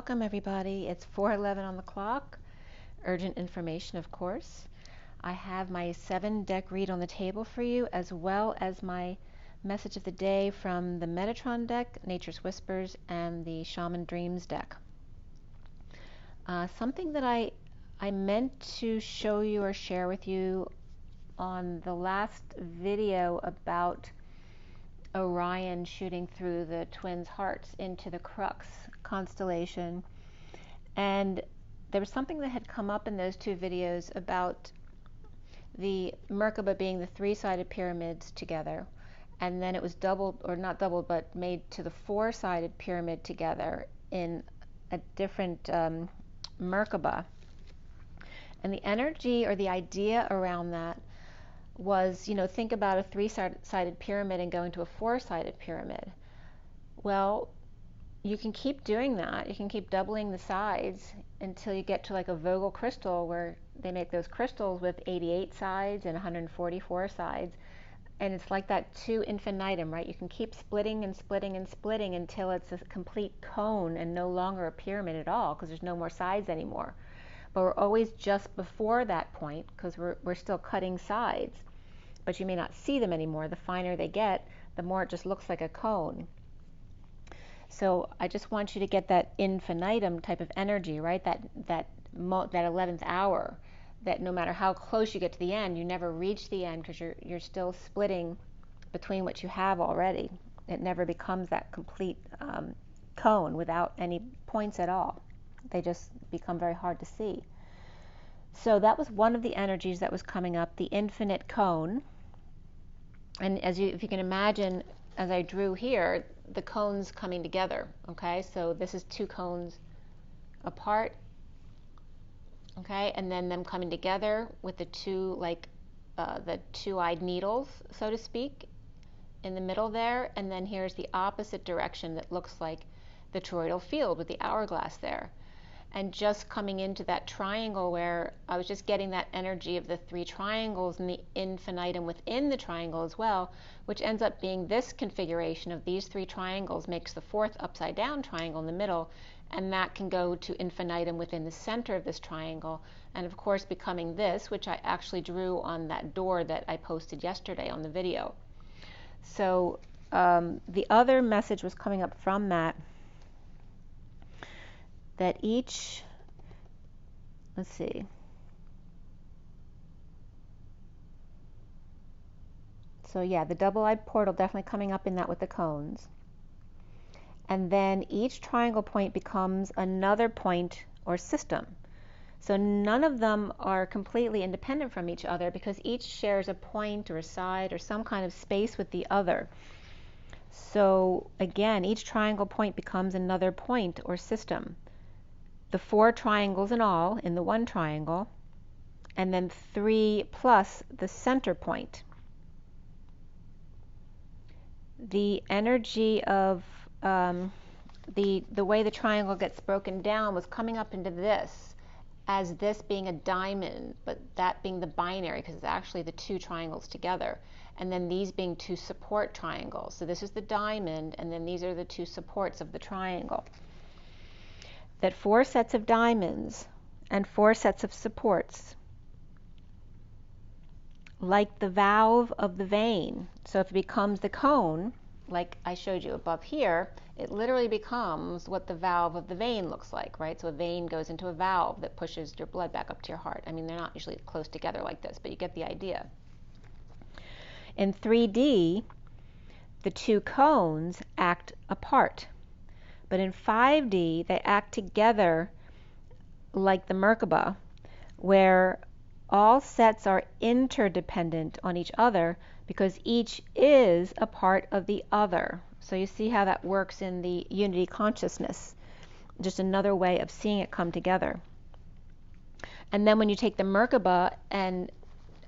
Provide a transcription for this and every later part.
Welcome everybody. It's 4:11 on the clock. Urgent information, of course. I have my 7-deck read on the table for you, as well as my message of the day from the Metatron deck, Nature's Whispers, and the Shaman Dreams deck. Something that I meant to show you or share with you on the last video about Orion shooting through the twins' hearts into the Crux constellation, and there was something that had come up in those two videos about the Merkaba being the three-sided pyramids together, and then it was doubled, or not doubled, but made to the four-sided pyramid together in a different Merkaba. And the energy or the idea around that was, you know, think about a three-sided pyramid and going to a four-sided pyramid. Well, you can keep doing that. You can keep doubling the sides until you get to like a Vogel crystal, where they make those crystals with 88 sides and 144 sides. And it's like that to infinitum, right? You can keep splitting and splitting and splitting until it's a complete cone and no longer a pyramid at all, because there's no more sides anymore. But we're always just before that point, because we're still cutting sides. But you may not see them anymore. The finer they get, the more it just looks like a cone. So I just want you to get that infinitum type of energy, right? That 11th hour, that no matter how close you get to the end, you never reach the end, because you're still splitting between what you have already. It never becomes that complete cone without any points at all. They just become very hard to see. So that was one of the energies that was coming up, the infinite cone. And if you can imagine, as I drew here, the cones coming together, okay? So this is two cones apart, okay? And then them coming together with the two, like the two-eyed needles, so to speak, in the middle there. And then here's the opposite direction that looks like the toroidal field with the hourglass there. And just coming into that triangle where I was just getting that energy of the three triangles and the infinitum within the triangle as well, which ends up being this configuration of these three triangles makes the fourth upside down triangle in the middle, and that can go to infinitum within the center of this triangle, and of course becoming this, which I actually drew on that door that I posted yesterday on the video. So the other message was coming up from that each, let's see, so yeah, the double-eyed portal definitely coming up in that with the cones. And then each triangle point becomes another point or system. So none of them are completely independent from each other, because each shares a point or a side or some kind of space with the other. So again, each triangle point becomes another point or system. The 4 triangles in all in the one triangle, and then 3 plus the center point. The energy of the way the triangle gets broken down was coming up into this, as this being a diamond, but that being the binary, because it's actually the 2 triangles together, and then these being 2 support triangles. So this is the diamond, and then these are the 2 supports of the triangle. That 4 sets of diamonds and 4 sets of supports, like the valve of the vein. So if it becomes the cone, like I showed you above here, it literally becomes what the valve of the vein looks like, right? So a vein goes into a valve that pushes your blood back up to your heart. I mean, they're not usually close together like this, but you get the idea. In 3D, the 2 cones act apart. But in 5D, they act together like the Merkaba, where all sets are interdependent on each other, because each is a part of the other. So you see how that works in the unity consciousness. Just another way of seeing it come together. And then when you take the Merkaba and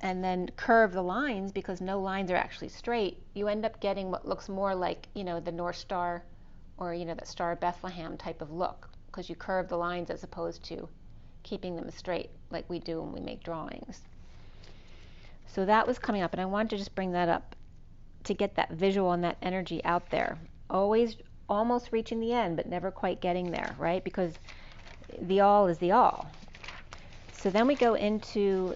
then curve the lines, because no lines are actually straight, you end up getting what looks more like, you know, the North Star, or, you know, that Star of Bethlehem type of look, because you curve the lines as opposed to keeping them straight like we do when we make drawings. So that was coming up, and I wanted to just bring that up to get that visual and that energy out there. Always almost reaching the end, but never quite getting there, right? Because the all is the all. So then we go into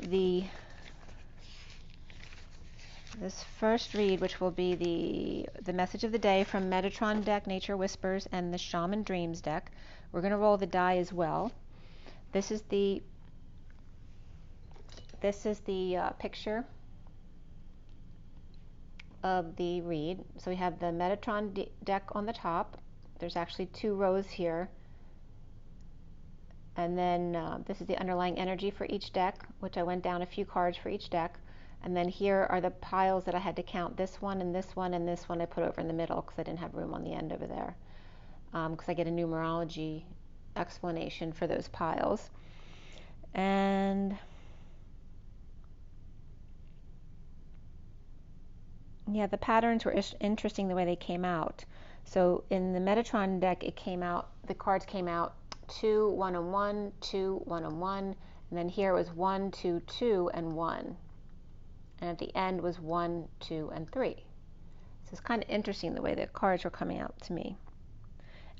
this first read, which will be the message of the day from Metatron deck, Nature Whispers, and the Shaman Dreams deck. We're going to roll the die as well. This is the picture of the read. So we have the Metatron deck on the top. There's actually 2 rows here. And then this is the underlying energy for each deck, which I went down a few cards for each deck. And then here are the piles that I had to count. This one and this one and this one I put over in the middle because I didn't have room on the end over there. Because I get a numerology explanation for those piles. And yeah, the patterns were interesting the way they came out. So in the Metatron deck, it came out, the cards came out 2, 1 and 1, 2, 1 and 1, and then here was 1, 2, 2 and 1. And at the end was 1, 2 and 3. So it's kind of interesting the way the cards were coming out to me.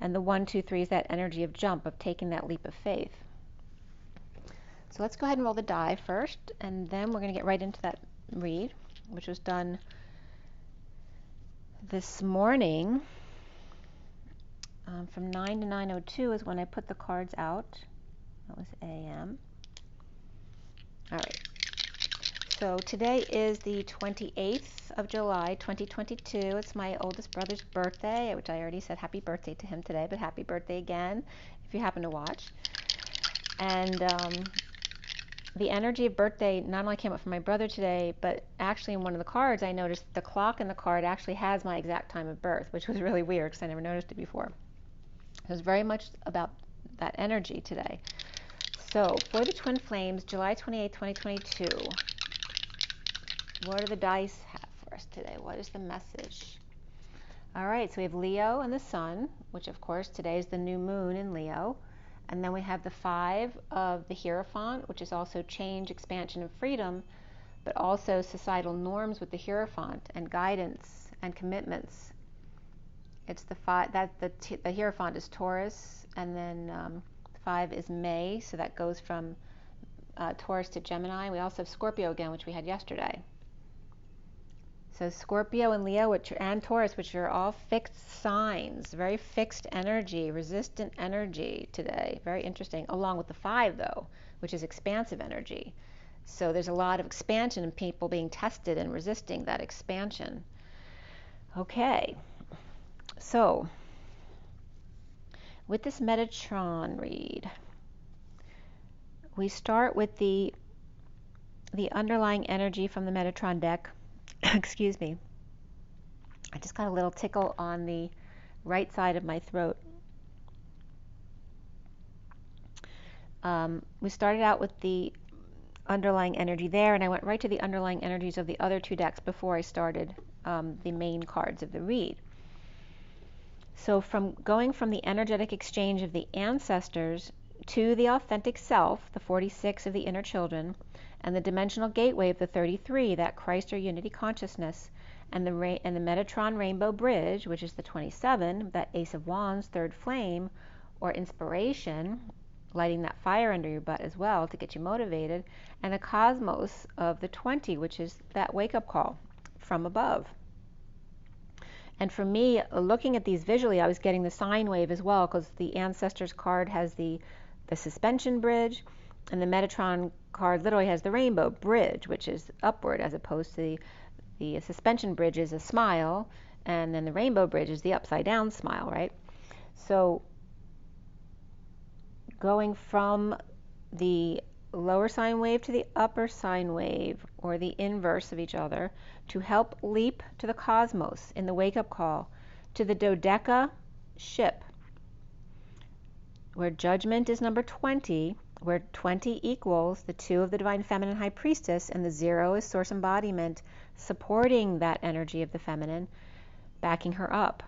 And the 1, 2, 3 is that energy of jump, of taking that leap of faith. So let's go ahead and roll the die first, and then we're going to get right into that read, which was done this morning. From 9 to 9:02 is when I put the cards out. That was AM. All right. So today is the 28th of July, 2022. It's my oldest brother's birthday, which I already said happy birthday to him today, but happy birthday again if you happen to watch. And the energy of birthday not only came up for my brother today, but actually in one of the cards I noticed the clock in the card actually has my exact time of birth, which was really weird because I never noticed it before. It was very much about that energy today. So for the Twin Flames, July 28, 2022, what do the dice have for us today? What is the message? All right, so we have Leo and the Sun, which of course today is the new moon in Leo. And then we have the 5 of the Hierophant, which is also change, expansion, and freedom, but also societal norms with the Hierophant and guidance and commitments. It's the 5 that the Hierophant is Taurus, and then 5 is May, so that goes from Taurus to Gemini. We also have Scorpio again, which we had yesterday. So Scorpio and Leo and Taurus, which are all fixed signs, very fixed energy, resistant energy today. Very interesting. Along with the 5, though, which is expansive energy. So there's a lot of expansion and people being tested and resisting that expansion. Okay. So with this Metatron read, we start with the underlying energy from the Metatron deck. Excuse me. I just got a little tickle on the right side of my throat. We started out with the underlying energy there, and I went right to the underlying energies of the other 2 decks before I started the main cards of the read. So going from the energetic exchange of the ancestors to the authentic self, the 46 of the inner children, and the dimensional gateway of the 33, that Christ or unity consciousness, and the Metatron rainbow bridge, which is the 27, that Ace of Wands, third flame, or inspiration, lighting that fire under your butt as well to get you motivated, and the cosmos of the 20, which is that wake-up call from above. And for me, looking at these visually, I was getting the sine wave as well, because the ancestors card has the suspension bridge, and the Metatron card literally has the rainbow bridge, which is upward, as opposed to the suspension bridge is a smile, and then the rainbow bridge is the upside down smile, right? So going from the lower sine wave to the upper sine wave, or the inverse of each other, to help leap to the cosmos in the wake-up call, to the dodeca ship, where judgment is number 20, where 20 equals the 2 of the divine feminine high priestess, and the 0 is source embodiment, supporting that energy of the feminine, backing her up.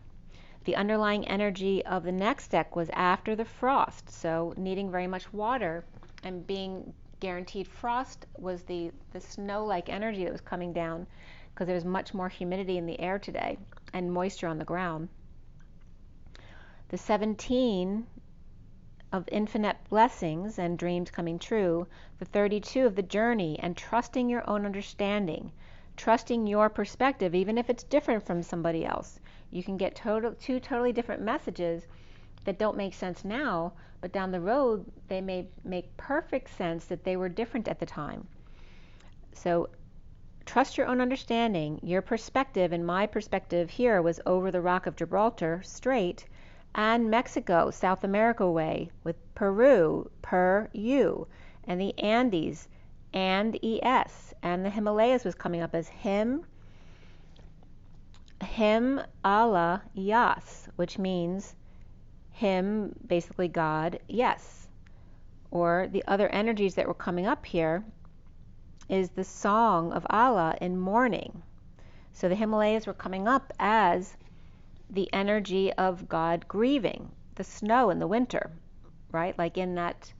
The underlying energy of the next deck was after the frost, so needing very much water and being guaranteed frost was the snow-like energy that was coming down, because there was much more humidity in the air today and moisture on the ground. The 17 of infinite blessings and dreams coming true. The 32 of the journey and trusting your own understanding, trusting your perspective, even if it's different from somebody else. You can get two totally different messages that don't make sense now, but down the road they may make perfect sense that they were different at the time. So trust your own understanding. Your perspective and my perspective here was over the Rock of Gibraltar Strait and Mexico, South America way, with Peru, per-you, and the Andes, and es, and the Himalayas was coming up as him, Allah, yas, which means him, basically God, yes. Or the other energies that were coming up here is the song of Allah in mourning. So the Himalayas were coming up as the energy of God grieving, the snow in the winter, right? Like in that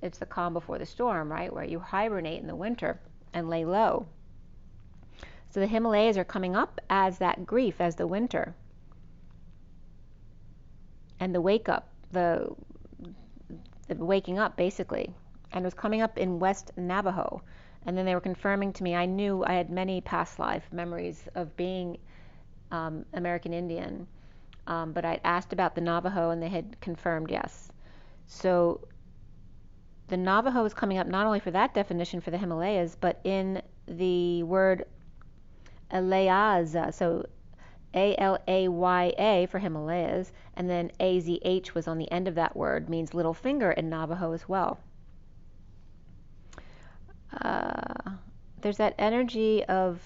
it's the calm before the storm, right? Where you hibernate in the winter and lay low. So the Himalayas are coming up as that grief, as the winter. And the wake up, the waking up basically. And it was coming up in West Navajo. And then they were confirming to me, I knew I had many past life memories of being American Indian, but I'd asked about the Navajo and they had confirmed yes. So the Navajo is coming up not only for that definition for the Himalayas, but in the word Alaya, so Alaya for Himalayas, and then Azh was on the end of that word, means little finger in Navajo as well. There's that energy of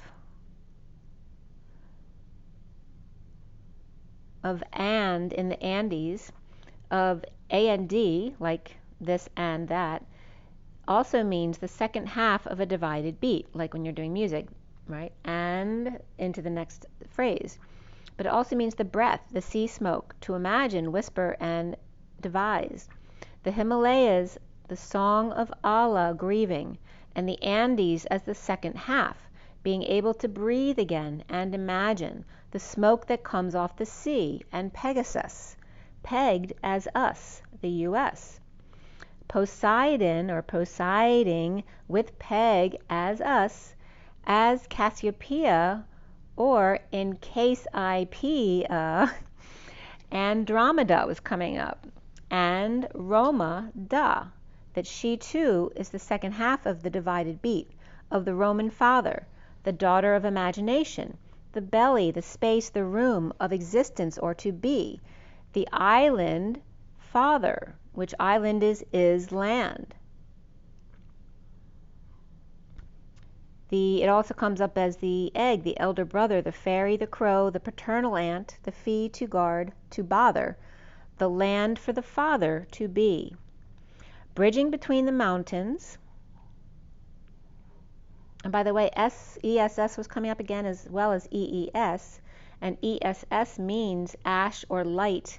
and in the Andes, of and, like this and that, also means the second half of a divided beat, like when you're doing music, right? And into the next phrase. But it also means the breath, the sea smoke, to imagine, whisper, and devise. The Himalayas, the song of Allah grieving, and the Andes as the second half, being able to breathe again and imagine the smoke that comes off the sea, and Pegasus, pegged as us, the U.S. Poseidon, or Poseiding, with peg as us, as Cassiopeia, or in case IP, Andromeda was coming up, and Roma, da, that she too is the second half of the divided beat, of the Roman father, the daughter of imagination, the belly, the space, the room of existence or to be, the island, father, which island is land. It also comes up as the egg, the elder brother, the fairy, the crow, the paternal aunt, the fee, to guard, to bother, the land for the father, to be. Bridging between the mountains. And by the way, ESS was coming up again as well as EES. And ESS means ash or light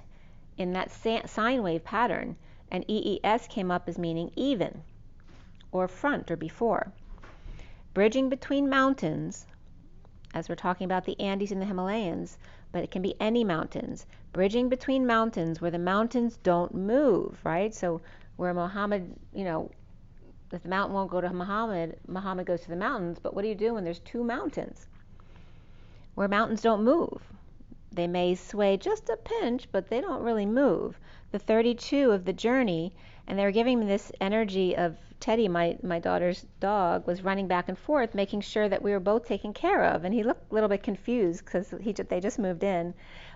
in that sine wave pattern. And EES came up as meaning even, or front, or before. Bridging between mountains, as we're talking about the Andes and the Himalayas, but it can be any mountains. Bridging between mountains where the mountains don't move, right? So where Muhammad, if the mountain won't go to Muhammad, Muhammad goes to the mountains, but what do you do when there's two mountains? Where mountains don't move. They may sway just a pinch, but they don't really move. The 32 of the journey, and they were giving me this energy of Teddy, my daughter's dog, was running back and forth, making sure that we were both taken care of, and he looked a little bit confused because they just moved in,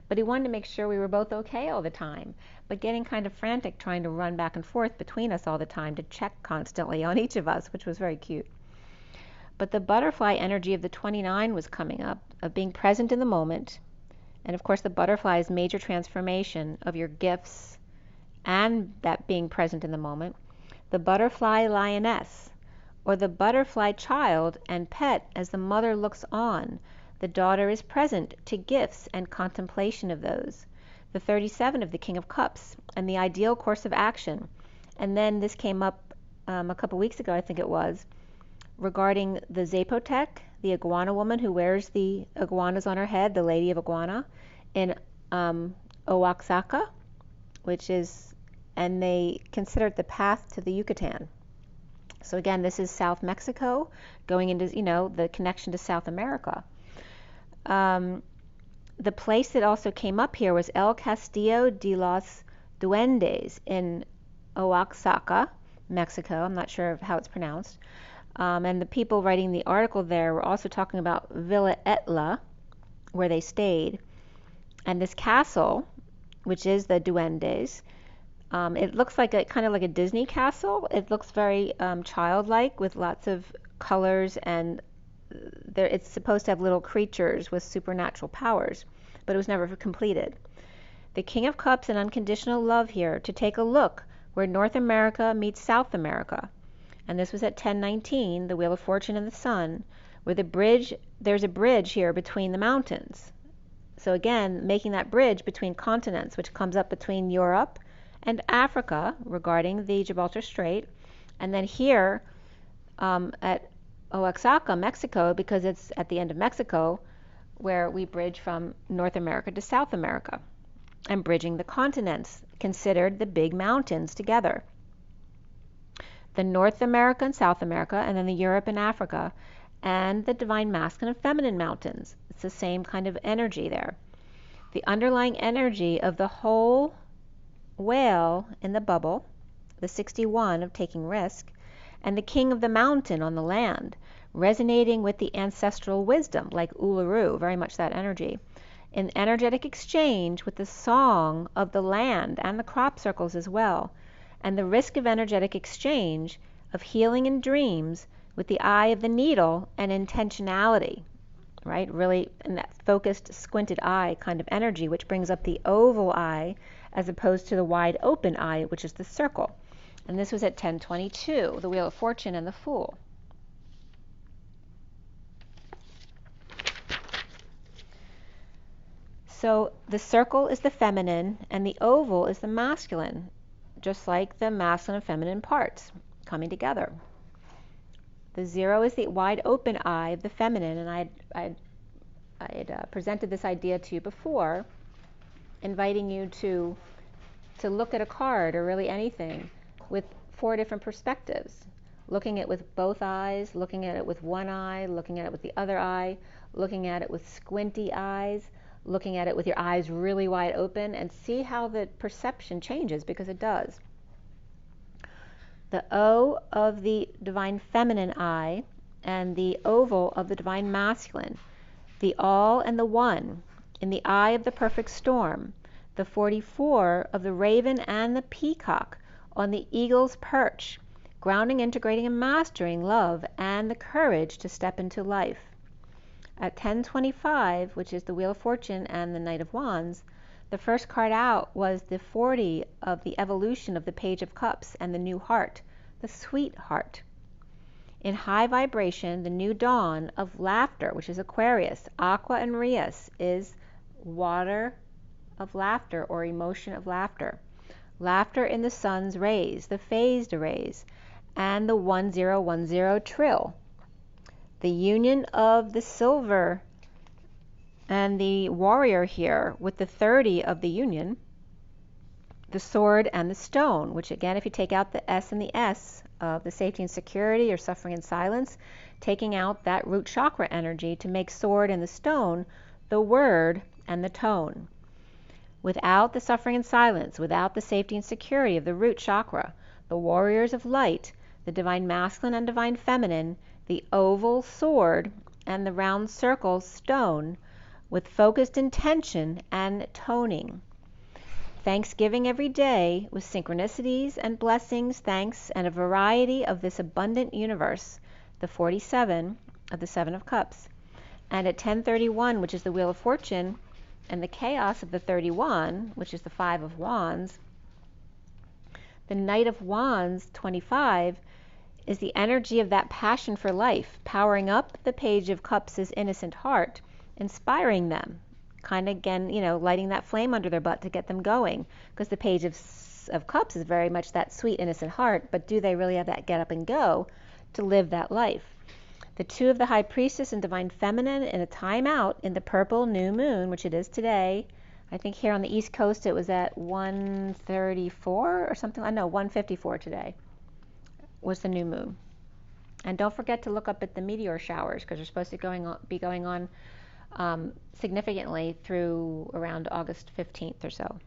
but he wanted to make sure we were both okay all the time, but getting kind of frantic trying to run back and forth between us all the time to check constantly on each of us, which was very cute. But the butterfly energy of the 29 was coming up, of being present in the moment, and of course the butterfly is major transformation of your gifts and that being present in the moment. The butterfly lioness, or the butterfly child and pet as the mother looks on. The daughter is present to gifts and contemplation of those. The 37 of the King of Cups, and the ideal course of action. And then this came up a couple weeks ago, I think it was, regarding the Zapotec, the iguana woman who wears the iguanas on her head, the Lady of Iguana, in Oaxaca, and they consider it the path to the Yucatan. So again, this is South Mexico going into, the connection to South America. The place that also came up here was El Castillo de los Duendes in Oaxaca, Mexico. I'm not sure of how it's pronounced. And the people writing the article there were also talking about Villa Etla, where they stayed. And this castle, which is the Duendes, it looks like kind of like a Disney castle. It looks very childlike with lots of colors, and it's supposed to have little creatures with supernatural powers, but it was never completed. The King of Cups and unconditional love here to take a look where North America meets South America. And this was at 1019, the Wheel of Fortune and the Sun, where there's a bridge here between the mountains. So again, making that bridge between continents, which comes up between Europe and Africa regarding the Gibraltar Strait. And then here at Oaxaca, Mexico, because it's at the end of Mexico, where we bridge from North America to South America. And bridging the continents, considered the big mountains together. The North America and South America, and then the Europe and Africa, and the divine masculine and feminine mountains. It's the same kind of energy there. The underlying energy of the whole whale in the bubble, the 61 of taking risk, and the king of the mountain on the land, resonating with the ancestral wisdom, like Uluru, very much that energy, in energetic exchange with the song of the land and the crop circles as well, and the risk of energetic exchange of healing in dreams with the eye of the needle and intentionality, right? Really in that focused, squinted eye kind of energy, which brings up the oval eye as opposed to the wide open eye, which is the circle. And this was at 1022, the Wheel of Fortune and the Fool. So the circle is the feminine and the oval is the masculine, just like the masculine and feminine parts coming together. The 0 is the wide open eye of the feminine, and I had presented this idea to you before, inviting you to look at a card or really anything with 4 different perspectives, looking at it with both eyes, looking at it with one eye, looking at it with the other eye, looking at it with squinty eyes, looking at it with your eyes really wide open, and see how the perception changes, because it does. The O of the divine feminine eye and the oval of the divine masculine, the all and the one in the eye of the perfect storm, the 44 of the raven and the peacock on the eagle's perch, grounding, integrating, and mastering love and the courage to step into life. At 1025, which is the Wheel of Fortune and the Knight of Wands, the first card out was the 40 of the evolution of the Page of Cups and the new heart, the sweet heart. In high vibration, the new dawn of laughter, which is Aquarius. Aqua and Rias is water of laughter or emotion of laughter. Laughter in the sun's rays, the phased arrays, and the 1010 trill. The union of the silver and the warrior here with the 30 of the union, the sword and the stone, which again, if you take out the S and the S of the safety and security or suffering and silence, taking out that root chakra energy to make sword and the stone the word and the tone. Without the suffering and silence, without the safety and security of the root chakra, the warriors of light, the divine masculine and divine feminine, the oval sword and the round circle stone, with focused intention and toning. Thanksgiving every day with synchronicities and blessings, thanks, and a variety of this abundant universe, the 47 of the 7 of Cups. And at 1031, which is the Wheel of Fortune, and the chaos of the 31, which is the 5 of Wands, the Knight of Wands, 25, is the energy of that passion for life, powering up the Page of Cups' innocent heart, inspiring them, kind of again, lighting that flame under their butt to get them going, because the Page of Cups is very much that sweet, innocent heart, but do they really have that get up and go to live that life? The 2 of the High Priestess and Divine Feminine in a time out in the purple new moon, which it is today, I think here on the East Coast it was at 134 or something. I know 154 today was the new moon. And don't forget to look up at the meteor showers, because they're supposed to be going on significantly through around August 15th or so.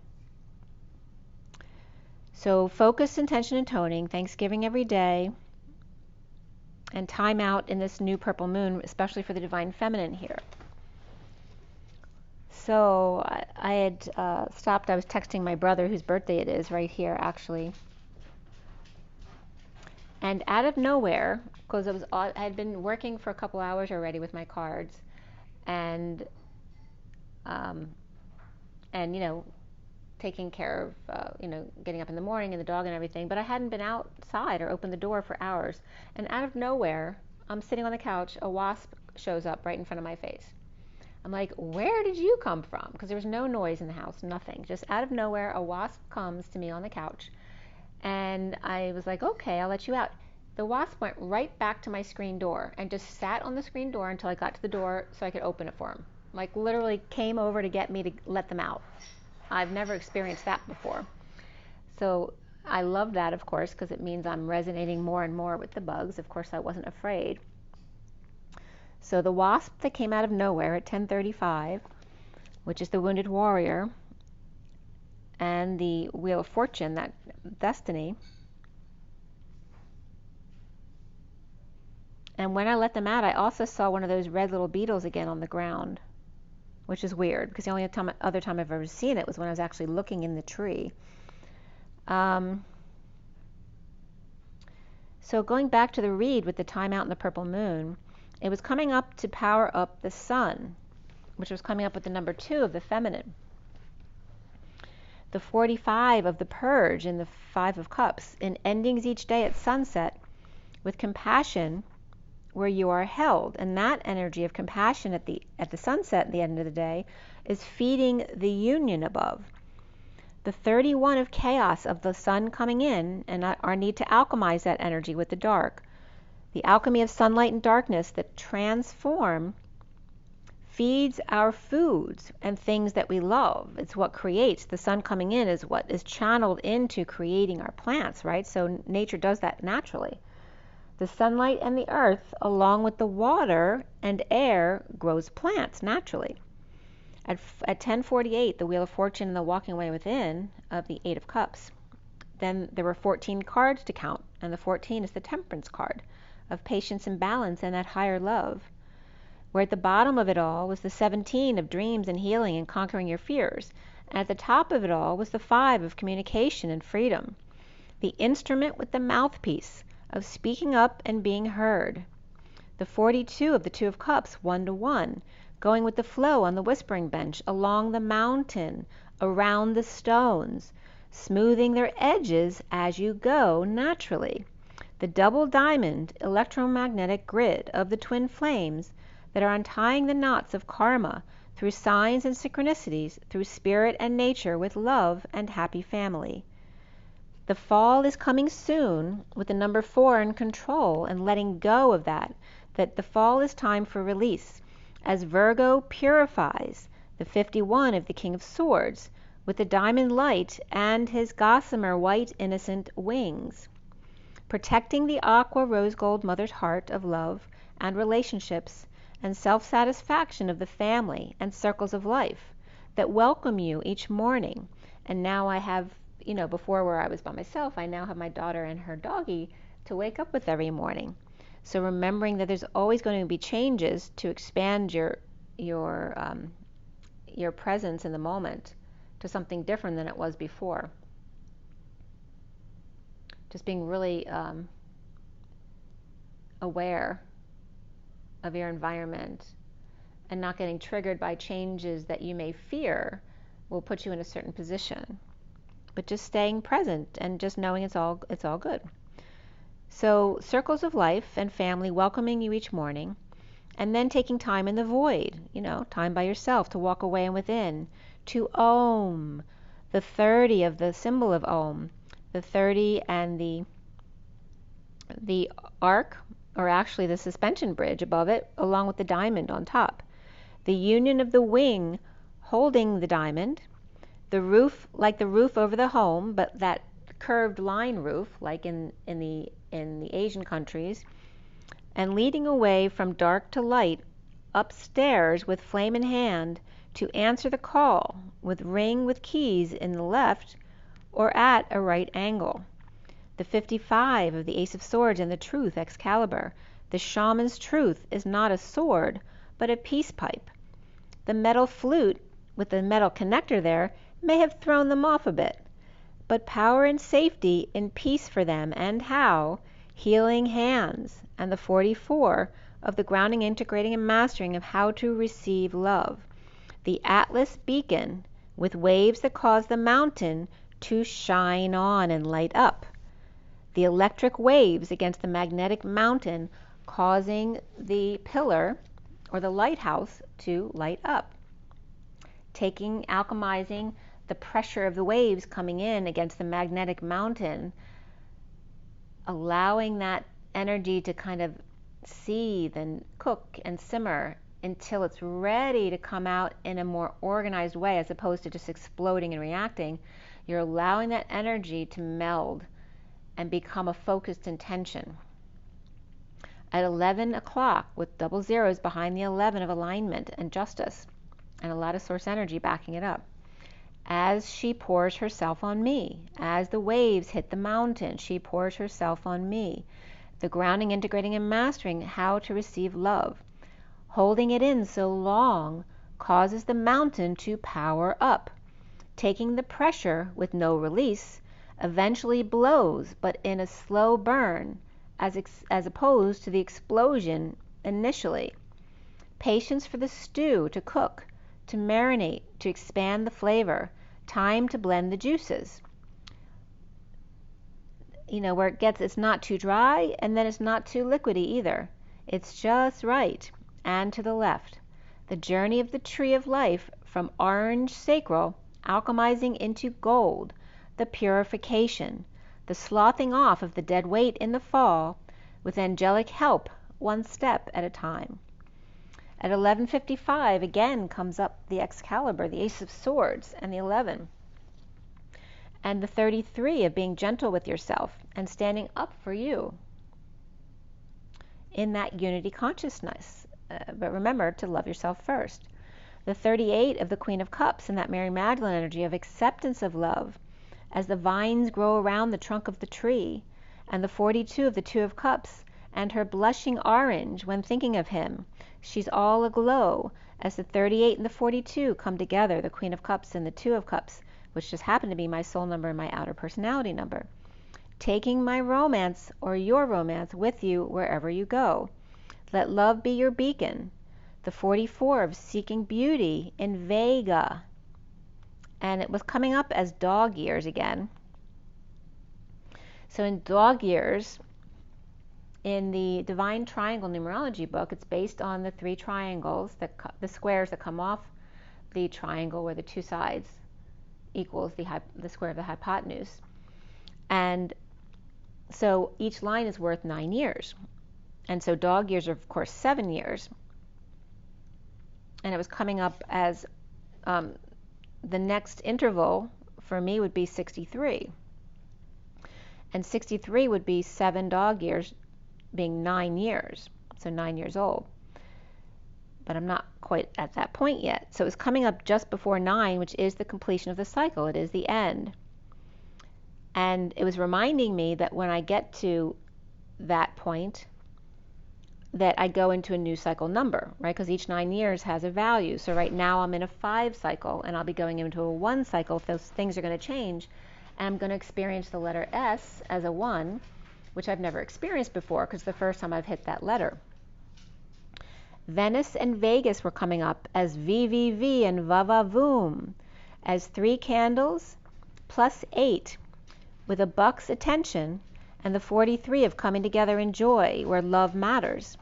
So focus, intention, and toning, Thanksgiving every day, and time out in this new purple moon, especially for the Divine Feminine here. So I had stopped, I was texting my brother, whose birthday it is, right here actually. And out of nowhere, because I had been working for a couple hours already with my cards, and you know, taking care of, you know, getting up in the morning and the dog and everything, but I hadn't been outside or opened the door for hours. And out of nowhere, I'm sitting on the couch, a wasp shows up right in front of my face. I'm like, where did you come from? Because there was no noise in the house, nothing. Just out of nowhere, a wasp comes to me on the couch. And I was like, okay, I'll let you out. The wasp went right back to my screen door and just sat on the screen door until I got to the door so I could open it for him. Like literally came over to get me to let them out. I've never experienced that before. So I love that, of course, because it means I'm resonating more and more with the bugs. Of course, I wasn't afraid. So the wasp that came out of nowhere at 10:35, which is the wounded warrior, and the Wheel of Fortune, that destiny. And when I let them out, I also saw one of those red little beetles again on the ground, which is weird, because the only other time I've ever seen it was when I was actually looking in the tree. So going back to the read with the time out and the purple moon, it was coming up to power up the sun, which was coming up with the number 2 of the feminine. The 45 of the purge in the 5 of cups, in endings each day at sunset with compassion where you are held. And that energy of compassion at the sunset at the end of the day is feeding the union above. The 31 of chaos of the sun coming in, and our need to alchemize that energy with the dark. The alchemy of sunlight and darkness that transform feeds our foods and things that we love. It's what creates. The sun coming in is what is channeled into creating our plants, right? So nature does that naturally. The sunlight and the earth, along with the water and air, grows plants naturally. At 10:48, the Wheel of Fortune and the Walking Away Within of the 8 of Cups. Then there were 14 cards to count, and the 14 is the Temperance card of patience and balance and that higher love. Where at the bottom of it all was the 17 of dreams and healing and conquering your fears. And at the top of it all was the 5 of communication and freedom. The instrument with the mouthpiece of speaking up and being heard. The 42 of the 2 of Cups, 1-1, going with the flow on the whispering bench, along the mountain, around the stones, smoothing their edges as you go naturally. The double diamond electromagnetic grid of the twin flames that are untying the knots of karma through signs and synchronicities, through spirit and nature with love and happy family. The fall is coming soon with the number 4 in control and letting go of that the fall is time for release, as Virgo purifies the 51 of the King of Swords with the diamond light and his gossamer white innocent wings, protecting the aqua rose gold mother's heart of love and relationships and self-satisfaction of the family and circles of life that welcome you each morning. And now I have, you know, before where I was by myself, I now have my daughter and her doggie to wake up with every morning. So remembering that there's always going to be changes to expand your presence in the moment to something different than it was before. Just being really aware of your environment and not getting triggered by changes that you may fear will put you in a certain position. But just staying present and just knowing it's all good. So circles of life and family welcoming you each morning, and then taking time in the void, you know, time by yourself to walk away and within, to Om, the 30 of the symbol of Om, the 30 and the arc, or actually the suspension bridge above it, along with the diamond on top. The union of the wing holding the diamond The roof, like the roof over the home, but that curved line roof, like in the Asian countries, and leading away from dark to light, upstairs with flame in hand, to answer the call, with ring with keys in the left, or at a right angle. The 55 of the Ace of Swords and the Truth, Excalibur. The shaman's truth is not a sword, but a peace pipe. The metal flute, with the metal connector there, may have thrown them off a bit, but power and safety in peace for them, and how? Healing hands, and the 44 of the grounding, integrating, and mastering of how to receive love. The Atlas beacon, with waves that cause the mountain to shine on and light up. The electric waves against the magnetic mountain, causing the pillar or the lighthouse to light up. Alchemizing the pressure of the waves coming in against the magnetic mountain, allowing that energy to kind of seethe and cook and simmer until it's ready to come out in a more organized way, as opposed to just exploding and reacting. You're allowing that energy to meld and become a focused intention. At 11 o'clock, with double zeros behind the 11 of alignment and justice, and a lot of source energy backing it up. As she pours herself on me, as the waves hit the mountain, she pours herself on me. The grounding, integrating, and mastering how to receive love. Holding it in so long causes the mountain to power up. Taking the pressure with no release eventually blows, but in a slow burn, as opposed to the explosion initially. Patience for the stew to cook, to marinate, to expand the flavor. Time to blend the juices. Where it's not too dry, and then it's not too liquidy either. It's just right. And to the left. The journey of the tree of life from orange sacral, alchemizing into gold. The purification. The slothing off of the dead weight in the fall, with angelic help, one step at a time. At 11:55 again comes up the Excalibur, the Ace of Swords, and the 11. And the 33 of being gentle with yourself and standing up for you in that unity consciousness. But remember to love yourself first. The 38 of the Queen of Cups and that Mary Magdalene energy of acceptance of love as the vines grow around the trunk of the tree. And the 42 of the Two of Cups and her blushing orange when thinking of him. She's all aglow as the 38 and the 42 come together, the Queen of Cups and the Two of Cups, which just happened to be my soul number and my outer personality number. Taking my romance or your romance with you wherever you go. Let love be your beacon. The 44 of seeking beauty in Vega. And it was coming up as dog years again. So in dog years, in the Divine Triangle numerology book, it's based on the 3 triangles, the squares that come off the triangle where the 2 sides equals the square of the hypotenuse. And so each line is worth 9 years. And so dog years are, of course, 7 years. And it was coming up as the next interval for me would be 63. And 63 would be 7 dog years, being 9 years, so 9 years old. But I'm not quite at that point yet. So it's coming up just before 9, which is the completion of the cycle. It is the end. And it was reminding me that when I get to that point, that I go into a new cycle number, right? Because each 9 years has a value. So right now I'm in a 5 cycle, and I'll be going into a 1 cycle. Those things are going to change. And I'm going to experience the letter S as a 1, which I've never experienced before, because the first time I've hit that letter. Venice and Vegas were coming up as VVV and Vavavoom, as 3 candles plus 8, with a buck's attention, and the 43 of coming together in joy, where love matters,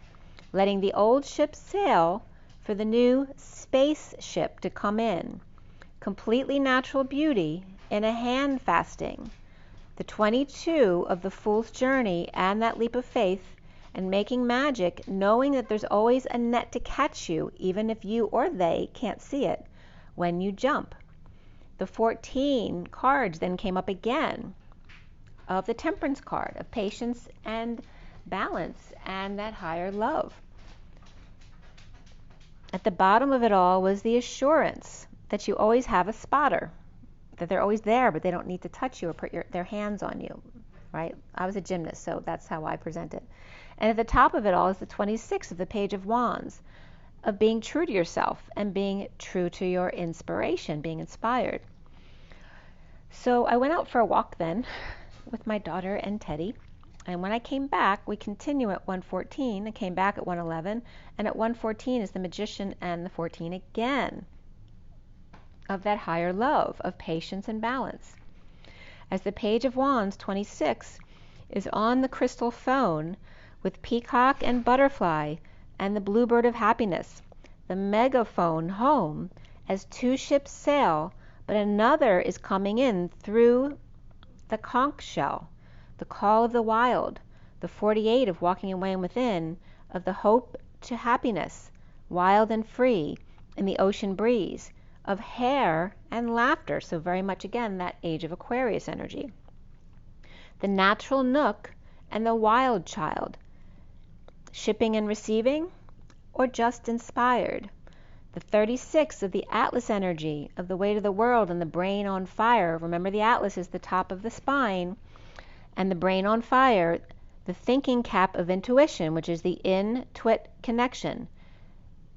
letting the old ship sail for the new spaceship to come in. Completely natural beauty in a hand fasting. The 22 of the Fool's Journey and that leap of faith, and making magic, knowing that there's always a net to catch you, even if you or they can't see it, when you jump. The 14 cards then came up again of the Temperance card, of patience and balance and that higher love. At the bottom of it all was the assurance that you always have a spotter, that they're always there, but they don't need to touch you or put their hands on you, right? I was a gymnast, so that's how I present it. And at the top of it all is the 26 of the Page of Wands, of being true to yourself and being true to your inspiration, being inspired. So I went out for a walk then with my daughter and Teddy. And when I came back, we continue at 114. I came back at 111. And at 114 is the Magician and the 14 again, of that higher love, of patience and balance. As the Page of Wands, 26, is on the crystal phone with peacock and butterfly and the bluebird of happiness, the megaphone home as two ships sail, but another is coming in through the conch shell, the call of the wild, the 48 of walking away and within, of the hope to happiness, wild and free, in the ocean breeze, of hair and laughter, so very much again that age of Aquarius energy. The natural nook and the wild child, shipping and receiving, or just inspired. The 36 of the Atlas energy, of the weight of the world and the brain on fire. Remember, the Atlas is the top of the spine, and the brain on fire, the thinking cap of intuition, which is the in-twit connection.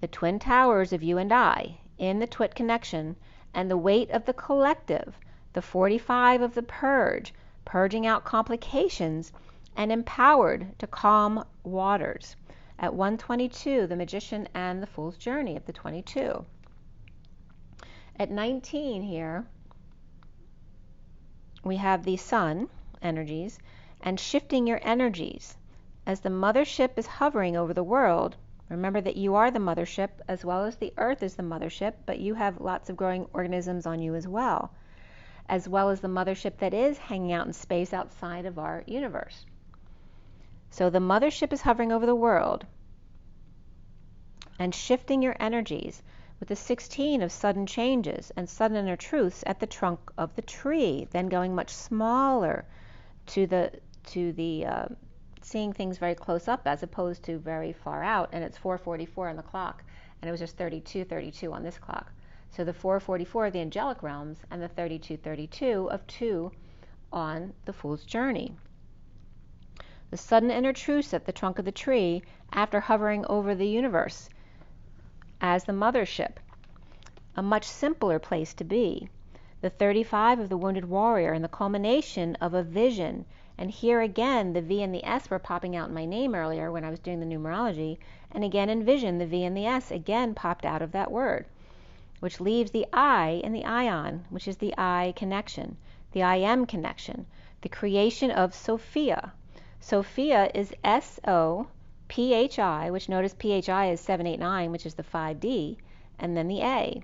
The twin towers of you and I, in the twit connection, and the weight of the collective, the 45 of the purge, purging out complications, and empowered to calm waters. At 122, the Magician and the Fool's Journey of the 22. At 19 here, we have the Sun energies and shifting your energies. As the mothership is hovering over the world, remember that you are the mothership as well as the earth is the mothership, but you have lots of growing organisms on you as well as the mothership that is hanging out in space outside of our universe. So the mothership is hovering over the world and shifting your energies with the 16 of sudden changes and sudden inner truths at the trunk of the tree, then going much smaller to the seeing things very close up as opposed to very far out. And it's 4:44 on the clock, and it was just 32:32 on this clock. So the 4:44 of the angelic realms and the 32:32 of 2 on the Fool's Journey. The sudden inner truths at the trunk of the tree after hovering over the universe as the mothership, a much simpler place to be. The 35 of the wounded warrior and the culmination of a vision. And here again, the V and the S were popping out in my name earlier when I was doing the numerology. And again in vision, the V and the S again popped out of that word, which leaves the I in the ion, which is the I connection, the I am connection, the creation of Sophia. Sophia is S-O-P-H-I, which notice P-H-I is 789, which is the 5D, and then the A.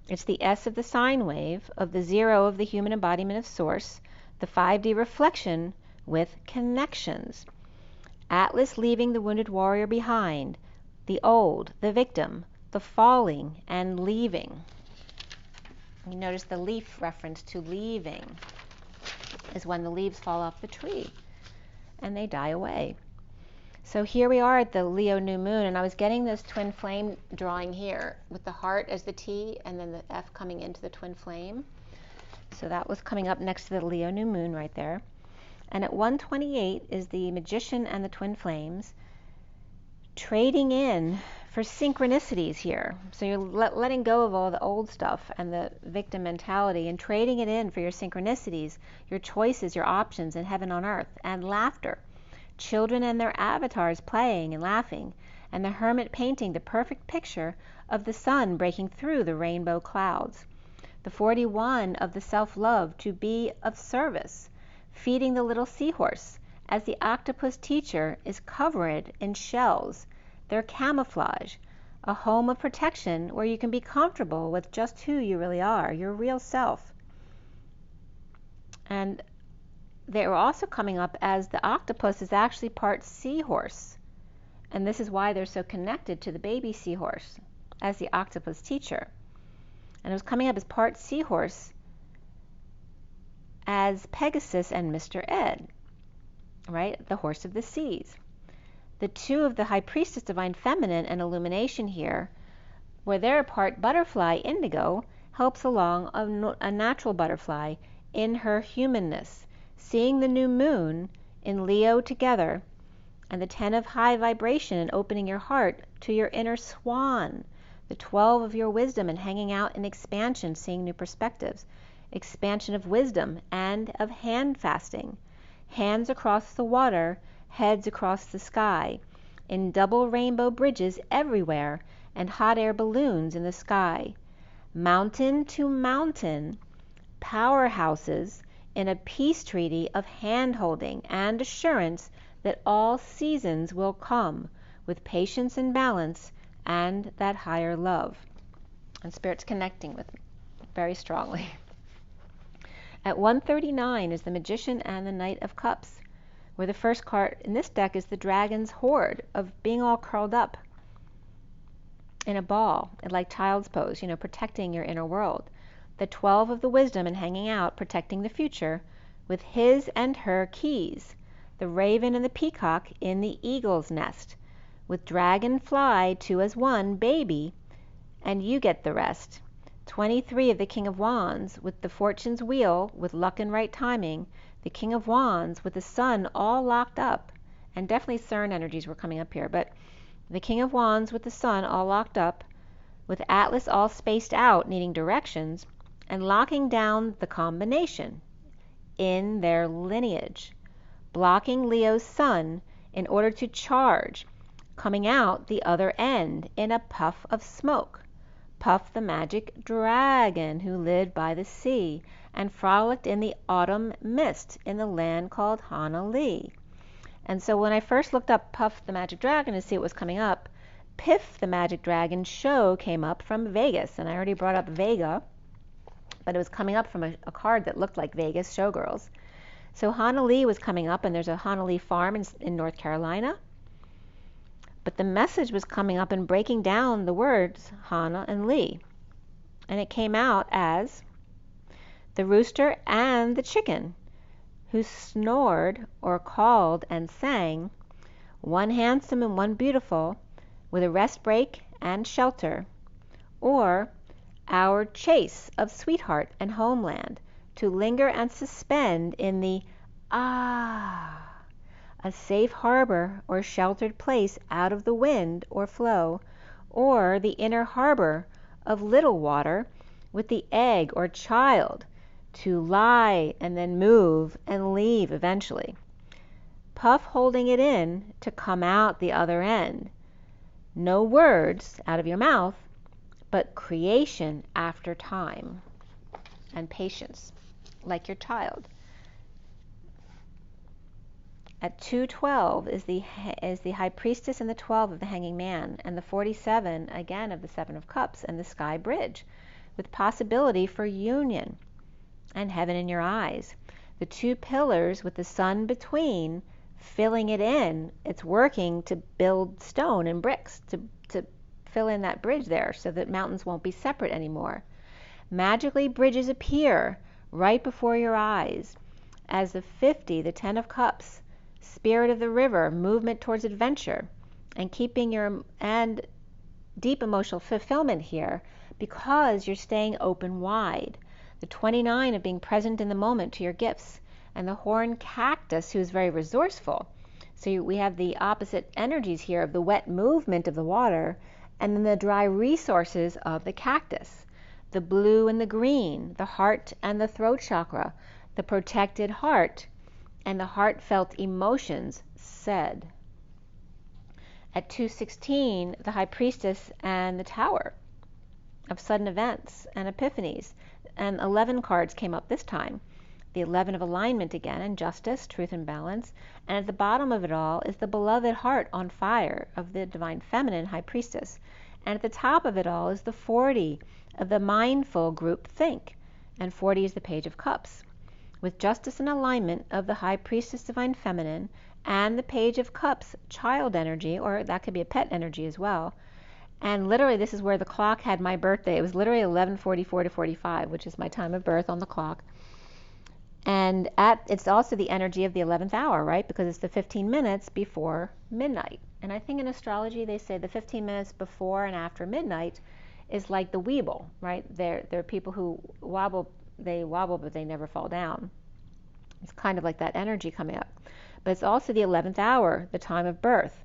It's the S of the sine wave, of the 0 of the human embodiment of source, the 5D reflection with connections. Atlas leaving the wounded warrior behind, the old, the victim, the falling and leaving. You notice the leaf reference to leaving is when the leaves fall off the tree and they die away. So here we are at the Leo new moon, and I was getting this twin flame drawing here with the heart as the T and then the F coming into the twin flame. So that was coming up next to the Leo new moon right there. And at 128 is the Magician and the twin flames trading in for synchronicities here. So you're letting go of all the old stuff and the victim mentality and trading it in for your synchronicities, your choices, your options in heaven on earth, and laughter. Children and their avatars playing and laughing, and the hermit painting the perfect picture of the sun breaking through the rainbow clouds. The 41 of the self-love to be of service, feeding the little seahorse as the octopus teacher is covered in shells, their camouflage, a home of protection where you can be comfortable with just who you really are, your real self. And they are also coming up as the octopus is actually part seahorse. And this is why they're so connected to the baby seahorse as the octopus teacher. And it was coming up as part seahorse as Pegasus and Mr. Ed, right? The horse of the seas. The two of the High Priestess Divine Feminine and Illumination here, where they're part butterfly indigo, helps along a natural butterfly in her humanness, seeing the new moon in Leo together, and the 10 of high vibration and opening your heart to your inner swan, the 12 of your wisdom and hanging out in expansion, seeing new perspectives, expansion of wisdom and of hand fasting, hands across the water, heads across the sky, in double rainbow bridges everywhere, and hot air balloons in the sky, mountain to mountain, powerhouses in a peace treaty of hand-holding and assurance that all seasons will come with patience and balance and that higher love. And Spirit's connecting with me very strongly. At 139 is the Magician and the Knight of Cups, where the first card in this deck is the Dragon's Hoard of being all curled up in a ball, like child's pose, protecting your inner world. The 12 of the Wisdom and hanging out, protecting the future, with his and her keys. The Raven and the Peacock in the Eagle's nest, with Dragonfly 2 as 1, baby, and you get the rest. 23 of the King of Wands, with the Fortune's Wheel, with luck and right timing. The King of Wands, with the Sun all locked up, and definitely CERN energies were coming up here, but the King of Wands with the Sun all locked up, with Atlas all spaced out, needing directions, and locking down the combination in their lineage, blocking Leo's Sun in order to charge, coming out the other end in a puff of smoke. Puff the magic dragon who lived by the sea and frolicked in the autumn mist in the land called Hanali. And so when I first looked up Puff the Magic Dragon to see what was coming up, Piff the Magic Dragon show came up from Vegas. And I already brought up Vega, but it was coming up from a card that looked like Vegas Showgirls. So Hanali was coming up, and there's a Hanali farm in North Carolina. But the message was coming up and breaking down the words Hana and Lee. And it came out as the rooster and the chicken, who snored or called and sang, one handsome and one beautiful, with a rest break and shelter, or our chase of sweetheart and homeland, to linger and suspend in the a safe harbor or sheltered place out of the wind or flow, or the inner harbor of little water with the egg or child, to lie and then move and leave eventually. Puff holding it in to come out the other end. No words out of your mouth, but creation after time and patience, like your child. At 212 is the High Priestess and the 12 of the Hanging Man, and the 47 again of the 7 of Cups and the Sky Bridge, with possibility for union and heaven in your eyes. The 2 pillars with the sun between, filling it in. It's working to build stone and bricks to fill in that bridge there so that mountains won't be separate anymore. Magically, bridges appear right before your eyes as the 50, the 10 of Cups, Spirit of the River, movement towards adventure, and keeping your and deep emotional fulfillment here because you're staying open wide. The 29 of being present in the moment to your gifts, and the horn cactus, who is very resourceful. So we have the opposite energies here of the wet movement of the water and then the dry resources of the cactus. The blue and the green, the heart and the throat chakra, the protected heart and the heartfelt emotions said. At 216, the High Priestess and the Tower of sudden events and epiphanies, and 11 cards came up this time. The 11 of alignment again, and justice, truth and balance, and at the bottom of it all is the beloved heart on fire of the Divine Feminine High Priestess, and at the top of it all is the 40 of the mindful group think, and 40 is the Page of Cups, with justice and alignment of the High Priestess Divine Feminine and the Page of Cups child energy, or that could be a pet energy as well. And literally this is where the clock had my birthday. It was literally 11:44 to 45, which is my time of birth on the clock. And it's also the energy of the 11th hour, right? Because it's the 15 minutes before midnight. And I think in astrology they say the 15 minutes before and after midnight is like the weeble, right? There are people who wobble, but they never fall down. It's kind of like that energy coming up. But it's also the 11th hour, the time of birth.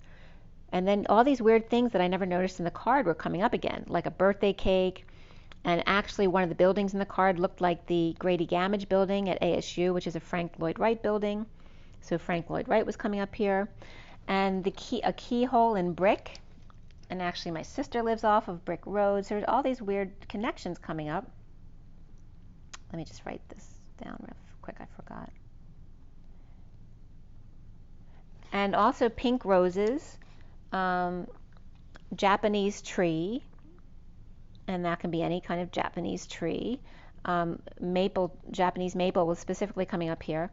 And then all these weird things that I never noticed in the card were coming up again, like a birthday cake. And actually one of the buildings in the card looked like the Grady Gamage building at ASU, which is a Frank Lloyd Wright building. So Frank Lloyd Wright was coming up here. And a keyhole in brick. And actually my sister lives off of Brick Road. So there's all these weird connections coming up. Let me just write this down real quick, I forgot. And also pink roses, Japanese tree, and that can be any kind of Japanese tree. Japanese maple was specifically coming up here.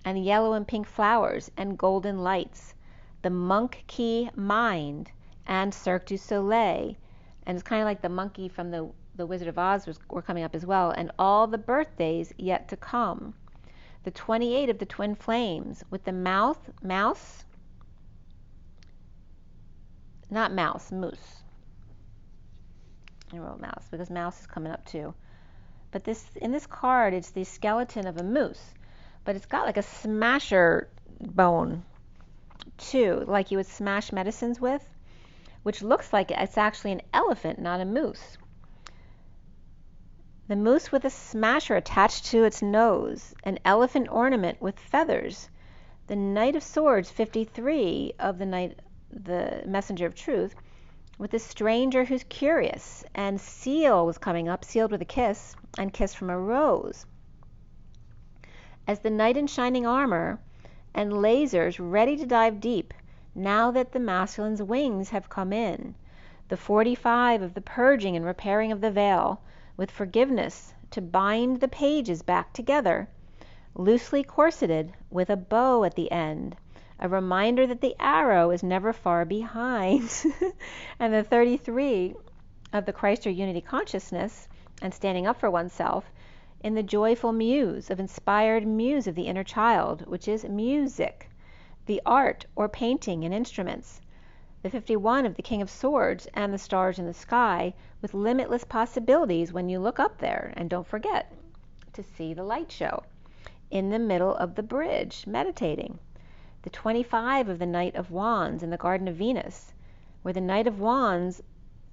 And yellow and pink flowers and golden lights. The monk key mind and Cirque du Soleil. And it's kind of like the monkey from the Wizard of Oz were coming up as well. And all the birthdays yet to come. The 28 of the twin flames with the mouse, moose. I wrote mouse because mouse is coming up too. But in this card, it's the skeleton of a moose. But it's got like a smasher bone too, like you would smash medicines with, which looks like it's actually an elephant, not a moose. The moose with a smasher attached to its nose, an elephant ornament with feathers. The Knight of Swords, 53 of the Messenger of Truth, with a stranger who's curious, and seal was coming up, sealed with a kiss, and kiss from a rose. As the knight in shining armor, and lasers ready to dive deep, now that the masculine's wings have come in. The 45 of the purging and repairing of the veil, with forgiveness to bind the pages back together, loosely corseted with a bow at the end. A reminder that the arrow is never far behind. And the 33 of the Christ or unity consciousness and standing up for oneself in the joyful muse of inspired muse of the inner child, which is music, the art or painting and instruments. The 51 of the King of Swords and the stars in the sky with limitless possibilities when you look up there. And don't forget to see the light show in the middle of the bridge, meditating. The 25 of the Knight of Wands in the Garden of Venus, where the Knight of Wands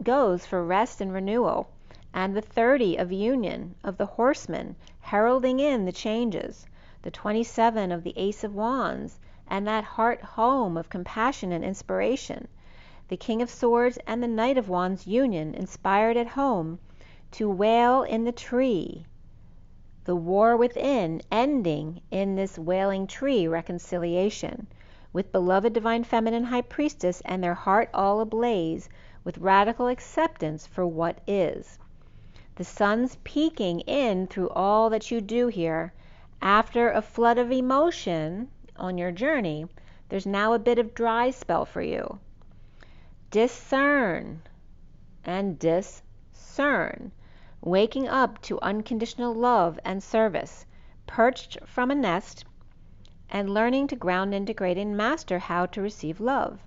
goes for rest and renewal, and the 30 of Union of the Horseman, heralding in the changes, the 27 of the Ace of Wands, and that heart home of compassion and inspiration, the King of Swords and the Knight of Wands union, inspired at home to wail in the tree, the war within ending in this wailing tree reconciliation, with beloved divine feminine high priestess and their heart all ablaze with radical acceptance for what is. The sun's peeking in through all that you do here. After a flood of emotion on your journey, there's now a bit of dry spell for you. Discern and discern. Waking up to unconditional love and service, perched from a nest, and learning to ground, integrate, and master how to receive love.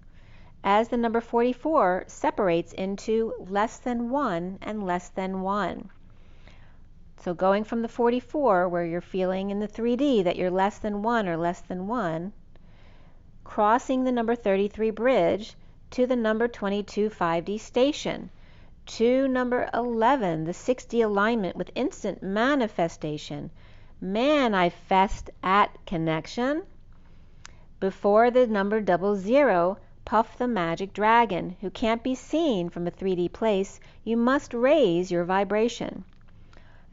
As the number 44 separates into less than one and less than one. So going from the 44, where you're feeling in the 3D that you're less than one or less than one, crossing the number 33 bridge to the number 22 5D station, to number 11, the 6D alignment with instant manifestation, manifest at connection. Before the number 00, Puff the magic dragon, who can't be seen from a 3D place. You must raise your vibration.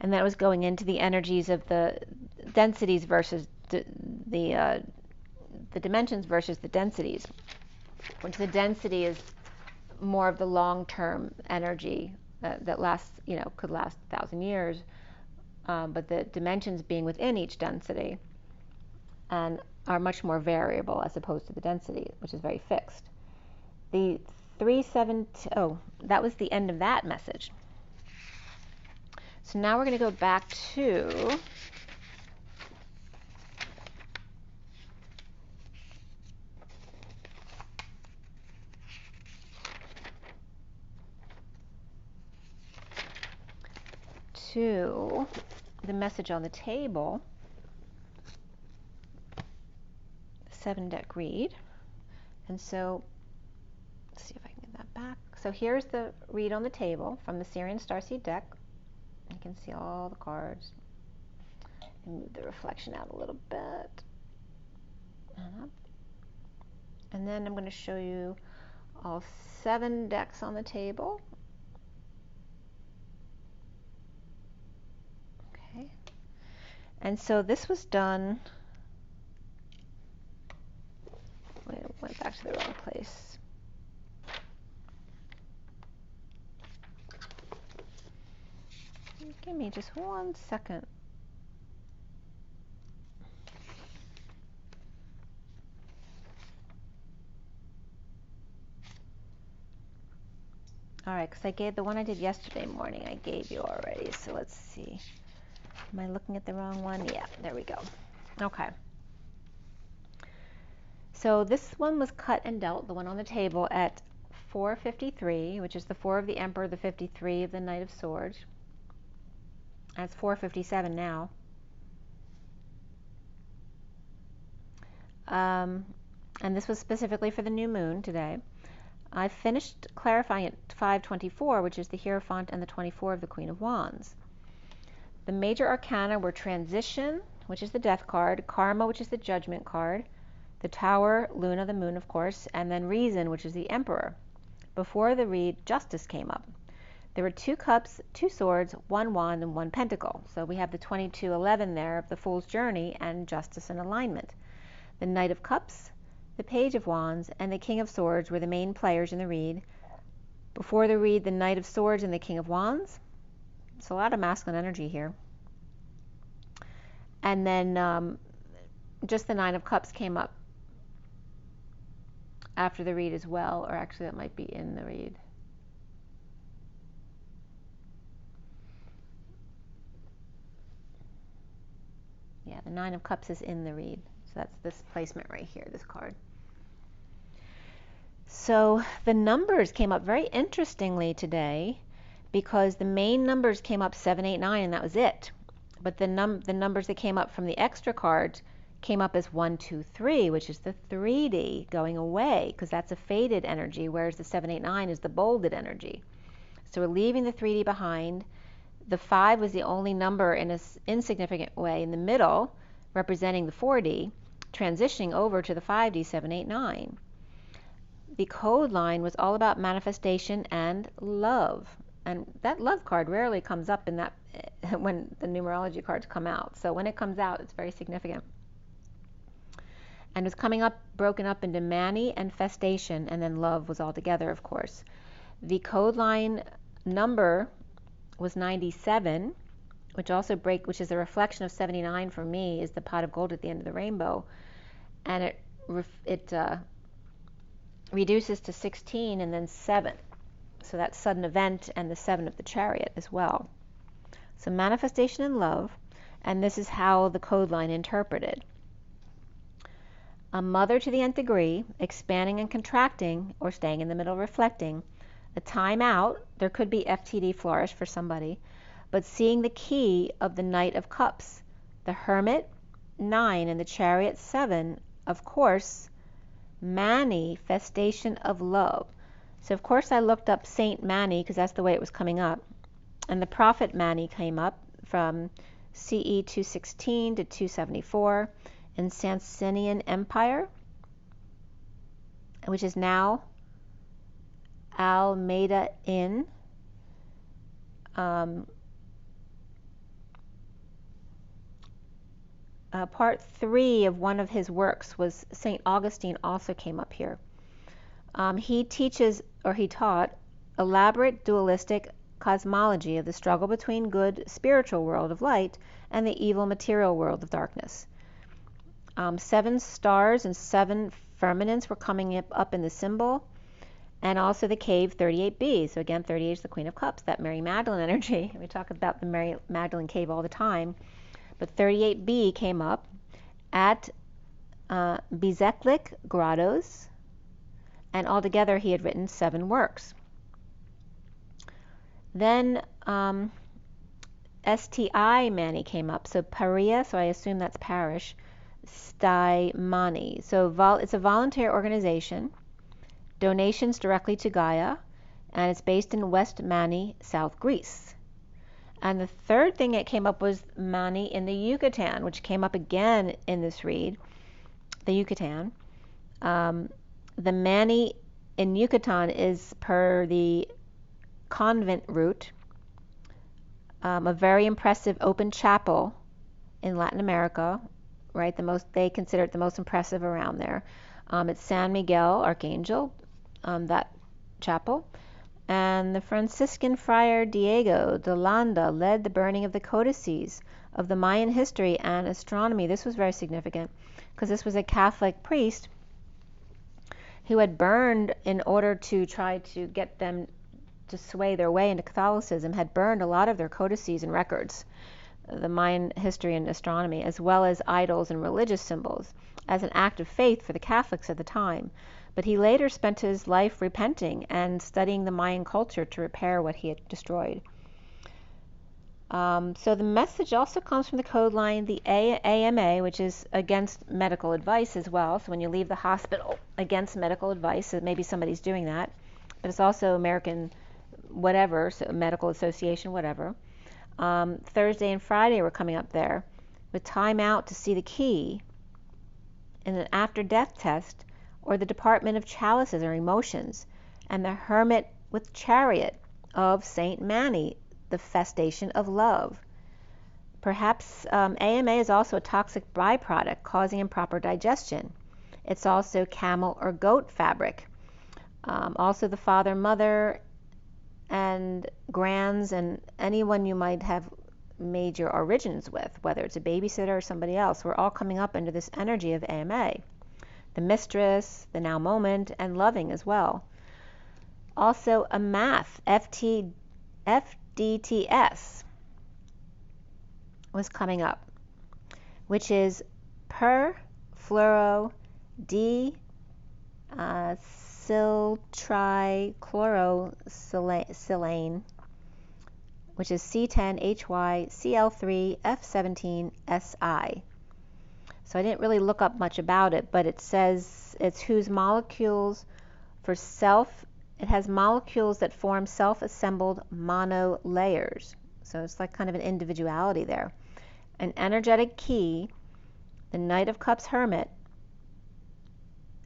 And that was going into the energies of the densities versus the dimensions versus the densities, which the density is more of the long-term energy that lasts, could last 1,000 years, but the dimensions being within each density and are much more variable as opposed to the density, which is very fixed. The 372, that was the end of that message. So now we're going to go back to to the message on the table, 7-deck read. And so, let's see if I can get that back. So here's the read on the table from the SIRIAN Starseed deck. You can see all the cards. And move the reflection out a little bit. And up. And then I'm going to show you all 7 decks on the table. Okay. And so this was done. Wait, I went back to the wrong place. Give me just 1 second. All right, because I gave the one I did yesterday morning, I gave you already. So let's see. Am I looking at the wrong one? Yeah, there we go. Okay. So this one was cut and dealt, the one on the table, at 453, which is the 4 of the Emperor, the 53 of the Knight of Swords. That's 457 now. And this was specifically for the new moon today. I finished clarifying at 524, which is the Hierophant, and the 24 of the Queen of Wands. The major arcana were Transition, which is the Death card, Karma, which is the Judgment card, the Tower, Luna, the Moon, of course, and then Reason, which is the Emperor. Before the read, Justice came up. There were 2 cups, 2 swords, 1 wand, and 1 pentacle. So we have the 2211 there of the Fool's Journey and Justice and Alignment. The Knight of Cups, the Page of Wands, and the King of Swords were the main players in the read. Before the read, the Knight of Swords and the King of Wands. It's a lot of masculine energy here. And then just the 9 of Cups came up after the read as well, or actually that might be in the read. Yeah, the 9 of Cups is in the read. So that's this placement right here, this card. So the numbers came up very interestingly today because the main numbers came up 7, 8, 9, and that was it. But the numbers that came up from the extra cards came up as 1, 2, 3, which is the 3D going away because that's a faded energy, whereas the 7, 8, 9 is the bolded energy. So we're leaving the 3D behind. The 5 was the only number in an insignificant way in the middle, representing the 4D, transitioning over to the 5D, 7, 8, 9. The code line was all about manifestation and love. And that love card rarely comes up in that when the numerology cards come out. So when it comes out, it's very significant. And it was coming up, broken up into Mani and Festation, and then love was all together, of course. The code line number was 97, which is a reflection of 79 for me, is the pot of gold at the end of the rainbow. And it reduces to 16 and then 7. So that's sudden event and the 7 of the Chariot as well. So manifestation and love, and this is how the code line interpreted. A mother to the nth degree, expanding and contracting, or staying in the middle, reflecting. A time out, there could be FTD flourish for somebody, but seeing the key of the Knight of Cups, the Hermit, 9, and the Chariot, 7, of course, manifestation of love. So of course I looked up Saint Mani because that's the way it was coming up. And the Prophet Mani came up from CE 216 to 274 in Sasanian Empire, which is now Almeida Inn. Part 3 of one of his works was St. Augustine also came up here. He taught elaborate dualistic cosmology of the struggle between good spiritual world of light and the evil material world of darkness. 7 stars and 7 firmaments were coming up in the symbol, and also the cave 38B. So again, 38 is the Queen of Cups, that Mary Magdalene energy. We talk about the Mary Magdalene cave all the time. But 38B came up at Bezeklik Grottos, and altogether he had written 7 works. Then STI Mani came up. So Paria, so I assume that's parish. Stai Mani. So it's a volunteer organization. Donations directly to Gaia. And it's based in West Mani, South Greece. And the third thing that came up was Mani in the Yucatan, which came up again in this read. The Yucatan. The Mani in Yucatan is per the convent route, a very impressive open chapel in Latin America, right? They consider it the most impressive around there. It's San Miguel Archangel, that chapel. And the Franciscan friar Diego de Landa led the burning of the codices of the Mayan history and astronomy. This was very significant because this was a Catholic priest who had burned, in order to try to get them to sway their way into Catholicism, had burned a lot of their codices and records, the Mayan history and astronomy, as well as idols and religious symbols, as an act of faith for the Catholics at the time. But he later spent his life repenting and studying the Mayan culture to repair what he had destroyed. So the message also comes from the code line, the AMA, which is against medical advice as well. So when you leave the hospital, against medical advice, so maybe somebody's doing that. But it's also American whatever, so medical association, whatever. Thursday and Friday were coming up there with time out to see the key in an after-death test, or the Department of Chalices or Emotions, and the Hermit with Chariot of Saint Mani, the festation of love. Perhaps AMA is also a toxic byproduct causing improper digestion. It's also camel or goat fabric. Also the father, mother, and grands, and anyone you might have made your origins with, whether it's a babysitter or somebody else, we're all coming up into this energy of AMA. The mistress, the now moment, and loving as well. Also a math, FDTS, was coming up, which is per fluoro d acetyltrichlorosilane, which is C10HYCl3F17Si. So I didn't really look up much about it, but it says it's whose molecules it has molecules that form self-assembled mono layers. So it's like kind of an individuality there. An energetic key, the Knight of Cups Hermit,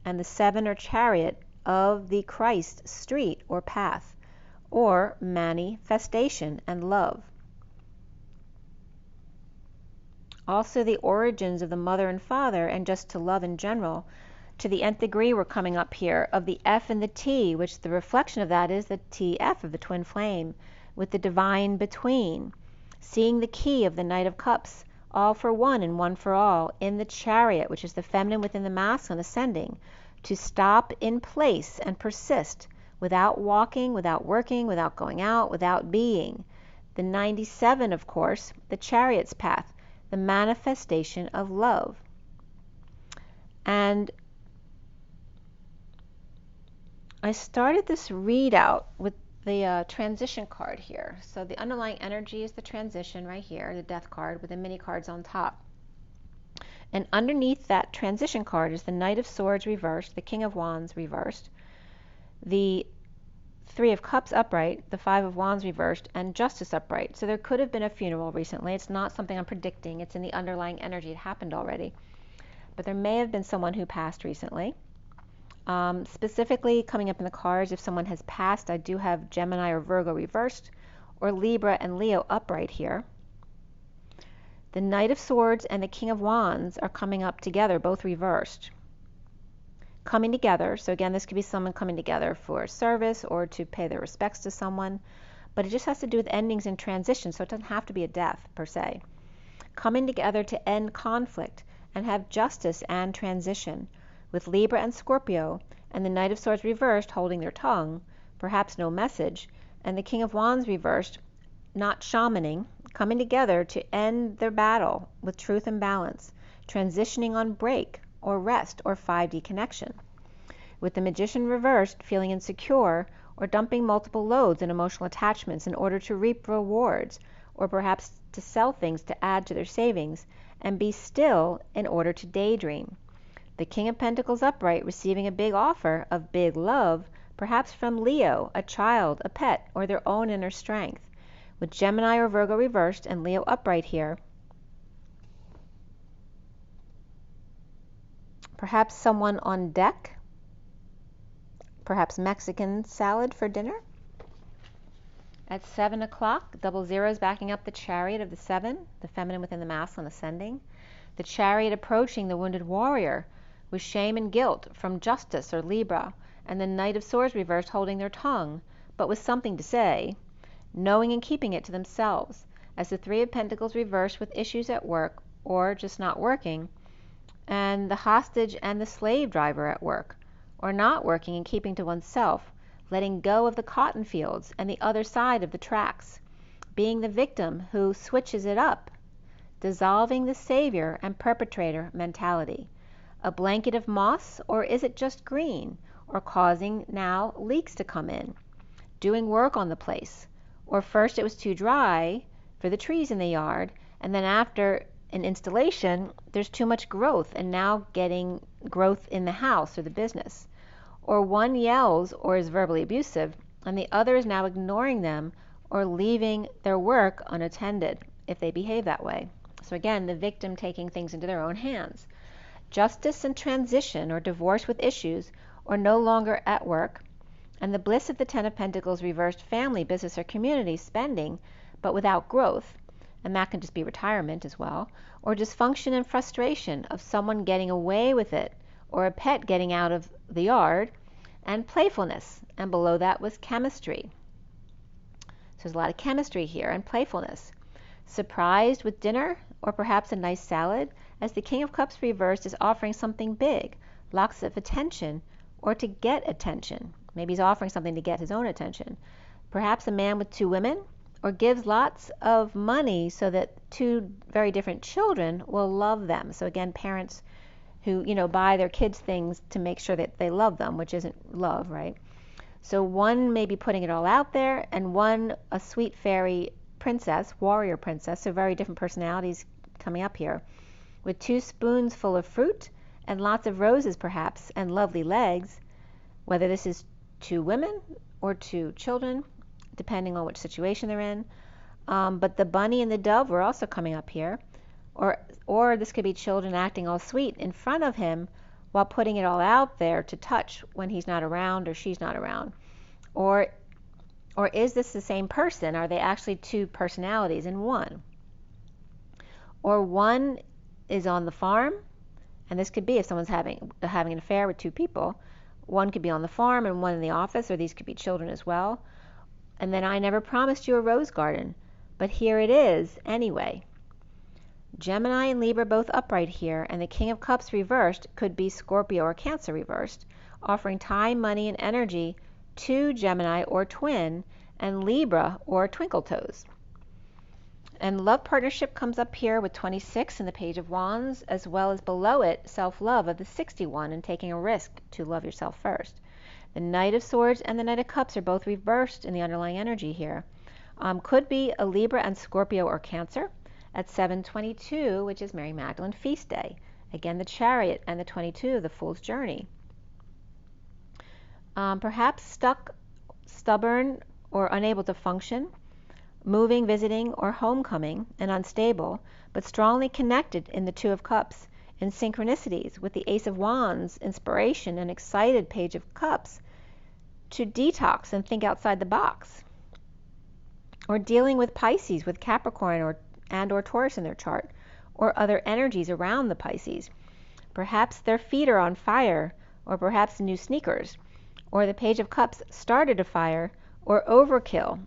and the Seven or Chariot of the Christ street or path, or manifestation and love. Also the origins of the mother and father, and just to love in general, to the nth degree we're coming up here, of the F and the T, which the reflection of that is the TF of the twin flame, with the divine between. Seeing the key of the Knight of Cups, all for one and one for all, in the Chariot, which is the feminine within the masculine, ascending, to stop in place and persist, without walking, without working, without going out, without being. The 97, of course, the Chariot's path, the manifestation of love. And I started this readout with the transition card here. So the underlying energy is the transition right here, the death card with the mini cards on top. And underneath that transition card is the Knight of Swords reversed, the King of Wands reversed, the Three of Cups upright, the Five of Wands reversed, and Justice upright. So there could have been a funeral recently. It's not something I'm predicting. It's in the underlying energy. It happened already. But there may have been someone who passed recently. Specifically coming up in the cards, if someone has passed, I do have Gemini or Virgo reversed, or Libra and Leo upright here. The Knight of Swords and the King of Wands are coming up together, both reversed. Coming together, so again, this could be someone coming together for service or to pay their respects to someone, but it just has to do with endings and transition, so it doesn't have to be a death per se. Coming together to end conflict and have justice and transition, with Libra and Scorpio, and the Knight of Swords reversed holding their tongue, perhaps no message, and the King of Wands reversed, not shamaning, coming together to end their battle with truth and balance, transitioning on break or rest or 5D connection. With the Magician reversed, feeling insecure or dumping multiple loads and emotional attachments in order to reap rewards, or perhaps to sell things to add to their savings, and be still in order to daydream. The King of Pentacles upright receiving a big offer of big love, perhaps from Leo, a child, a pet, or their own inner strength. With Gemini or Virgo reversed and Leo upright here, perhaps someone on deck, perhaps Mexican salad for dinner. At 7 o'clock, double zeros backing up the Chariot of the 7, the feminine within the masculine ascending. The Chariot approaching the wounded warrior with shame and guilt from Justice or Libra, and the Knight of Swords reversed holding their tongue, but with something to say, knowing and keeping it to themselves, as the Three of Pentacles reversed with issues at work or just not working, and the hostage and the slave driver at work, or not working and keeping to oneself, letting go of the cotton fields and the other side of the tracks, being the victim who switches it up, dissolving the savior and perpetrator mentality. A blanket of moss, or is it just green, or causing now leaks to come in, doing work on the place, or first it was too dry for the trees in the yard, and then after an installation there's too much growth and now getting growth in the house or the business. Or one yells or is verbally abusive, and the other is now ignoring them or leaving their work unattended if they behave that way. So again, the victim taking things into their own hands. Justice and transition or divorce with issues or no longer at work, and the bliss of the Ten of Pentacles reversed family, business, or community spending, but without growth, and that can just be retirement as well, or dysfunction and frustration of someone getting away with it, or a pet getting out of the yard, and playfulness, and below that was chemistry. So there's a lot of chemistry here and playfulness. Surprised with dinner or perhaps a nice salad, as the King of Cups reversed is offering something big, lots of attention, or to get attention. Maybe he's offering something to get his own attention. Perhaps a man with two women, or gives lots of money so that two very different children will love them. So again, parents who, buy their kids things to make sure that they love them, which isn't love, right? So one may be putting it all out there, and one a sweet fairy princess, warrior princess, so very different personalities coming up here, with 2 spoons full of fruit and lots of roses perhaps, and lovely legs, whether this is 2 women or 2 children, depending on which situation they're in. But the bunny and the dove were also coming up here. Or this could be children acting all sweet in front of him while putting it all out there to touch when he's not around or she's not around. Or is this the same person? Are they actually 2 personalities in one? Or one is on the farm, and this could be if someone's having an affair with 2 people. One could be on the farm and one in the office, or these could be children as well. And then I never promised you a rose garden, but here it is anyway. Gemini and Libra both upright here, and the King of Cups reversed could be Scorpio or Cancer reversed, offering time, money, and energy to Gemini or Twin, and Libra or Twinkle Toes. And love partnership comes up here with 26 and the Page of Wands, as well as below it, self-love of the 61 and taking a risk to love yourself first. The Knight of Swords and the Knight of Cups are both reversed in the underlying energy here. Could be a Libra and Scorpio or Cancer at 7/22, which is Mary Magdalene feast day. Again, the Chariot and the 22, the Fool's Journey. Perhaps stuck, stubborn, or unable to function, moving, visiting, or homecoming, and unstable, but strongly connected in the 2 of Cups, in synchronicities with the Ace of Wands, inspiration, and excited Page of Cups, to detox and think outside the box. Or dealing with Pisces, with Capricorn or Taurus in their chart, or other energies around the Pisces. Perhaps their feet are on fire, or perhaps new sneakers, or the Page of Cups started a fire, or overkill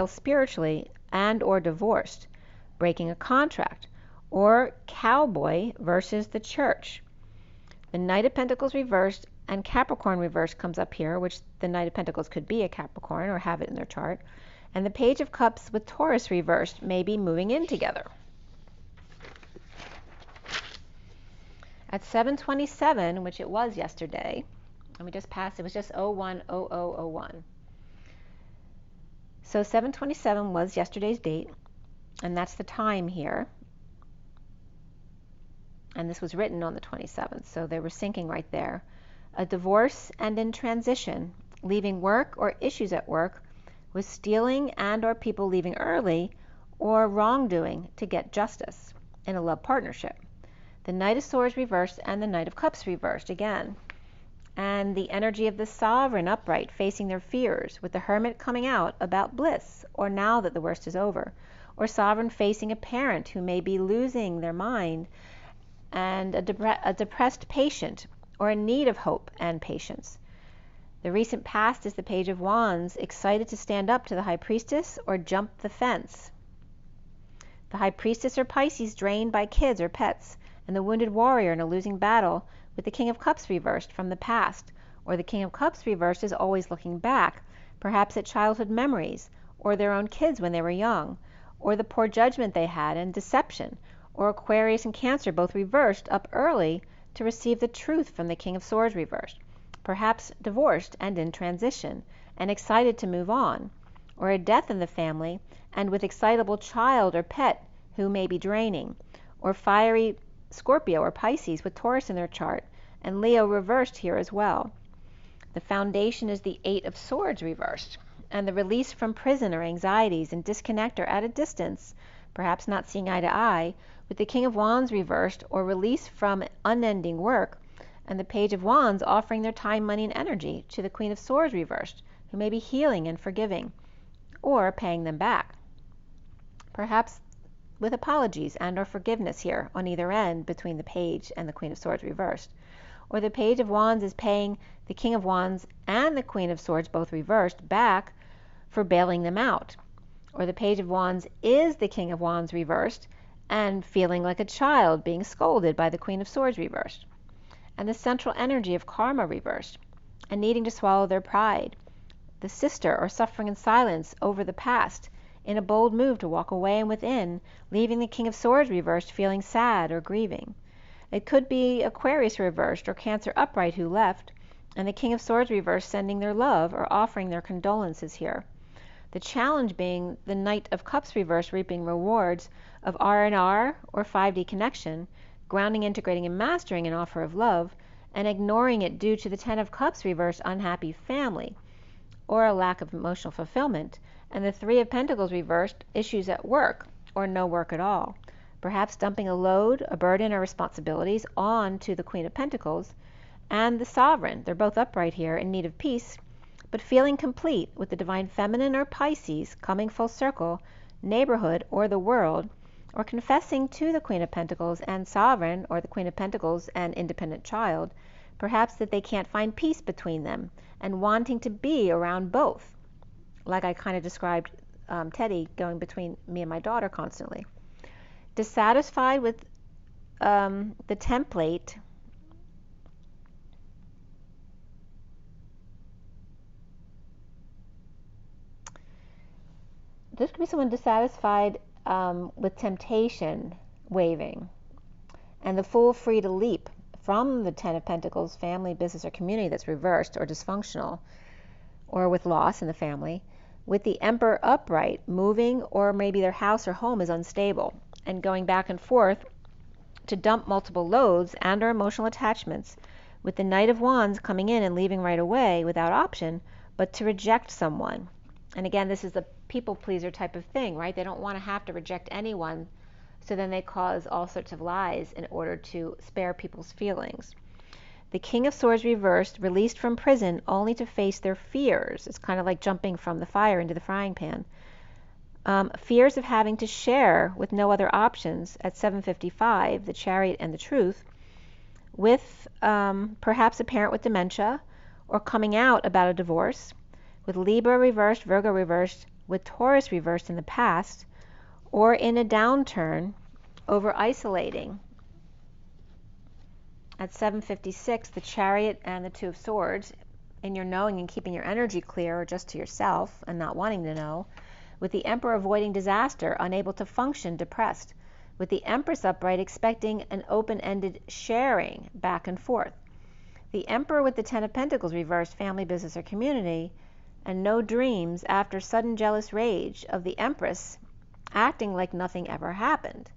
spiritually, and or divorced, breaking a contract, or cowboy versus the church. The Knight of Pentacles reversed and Capricorn reversed comes up here, which the Knight of Pentacles could be a Capricorn or have it in their chart. And the Page of Cups with Taurus reversed may be moving in together. At 7:27, which it was yesterday, and we just passed, it was just 01:00:01. So 7/27 was yesterday's date, and that's the time here. And this was written on the 27th, so they were syncing right there. A divorce and in transition, leaving work or issues at work, with stealing and or people leaving early, or wrongdoing to get justice in a love partnership. The Knight of Swords reversed and the Knight of Cups reversed again. And the energy of the Sovereign upright facing their fears, with the Hermit coming out about bliss, or now that the worst is over. Or Sovereign facing a parent who may be losing their mind, and a depressed patient, or in need of hope and patience. The recent past is the Page of Wands, excited to stand up to the High Priestess or jump the fence. The High Priestess or Pisces drained by kids or pets, and the wounded warrior in a losing battle, with the King of Cups reversed from the past, or the King of Cups reversed is always looking back, perhaps at childhood memories, or their own kids when they were young, or the poor judgment they had and deception, or Aquarius and Cancer both reversed up early to receive the truth from the King of Swords reversed, perhaps divorced and in transition, and excited to move on, or a death in the family, and with excitable child or pet who may be draining, or fiery Scorpio or Pisces with Taurus in their chart, and Leo reversed here as well. The foundation is the Eight of Swords reversed, and the release from prison or anxieties and disconnect or at a distance, perhaps not seeing eye to eye, with the King of Wands reversed, or release from unending work, and the Page of Wands offering their time, money, and energy to the Queen of Swords reversed, who may be healing and forgiving, or paying them back. Perhaps with apologies and or forgiveness here on either end between the Page and the Queen of Swords reversed. Or the Page of Wands is paying the King of Wands and the Queen of Swords, both reversed, back for bailing them out. Or the Page of Wands is the King of Wands reversed and feeling like a child being scolded by the Queen of Swords reversed. And the central energy of karma reversed and needing to swallow their pride. The sister or suffering in silence over the past, in a bold move to walk away and within, leaving the King of Swords reversed feeling sad or grieving. It could be Aquarius reversed or Cancer upright who left, and the King of Swords reversed sending their love or offering their condolences here. The challenge being the Knight of Cups reversed reaping rewards of R&R or 5D connection, grounding, integrating, and mastering an offer of love, and ignoring it due to the Ten of Cups reversed unhappy family, or a lack of emotional fulfillment, and the Three of Pentacles reversed issues at work, or no work at all. Perhaps dumping a load, a burden, or responsibilities on to the Queen of Pentacles, and the Sovereign. They're both upright here in need of peace, but feeling complete with the Divine Feminine or Pisces coming full circle, neighborhood, or the world, or confessing to the Queen of Pentacles and Sovereign, or the Queen of Pentacles and Independent Child, perhaps that they can't find peace between them, and wanting to be around both, like I kind of described Teddy going between me and my daughter constantly. Dissatisfied with the template this could be someone dissatisfied with temptation waving, and the Fool free to leap from the Ten of Pentacles, family, business, or community that's reversed or dysfunctional, or with loss in the family, with the Emperor upright, moving, or maybe their house or home is unstable, and going back and forth to dump multiple loads and or emotional attachments, with the Knight of Wands coming in and leaving right away without option, but to reject someone. And again, this is the people pleaser type of thing, right? They don't want to have to reject anyone, so then they cause all sorts of lies in order to spare people's feelings. The King of Swords reversed, released from prison only to face their fears. It's kind of like jumping from the fire into the frying pan. Fears of having to share with no other options at 7:55, the Chariot and the Truth, with perhaps a parent with dementia, or coming out about a divorce, with Libra reversed, Virgo reversed, with Taurus reversed in the past, or in a downturn over isolating. At 7:56, the Chariot and the Two of Swords, in your knowing and keeping your energy clear, or just to yourself and not wanting to know, with the Emperor avoiding disaster, unable to function, depressed, with the Empress upright expecting an open-ended sharing back and forth, the Emperor with the Ten of Pentacles reversed, family, business, or community, and no dreams after sudden jealous rage of the Empress acting like nothing ever happened.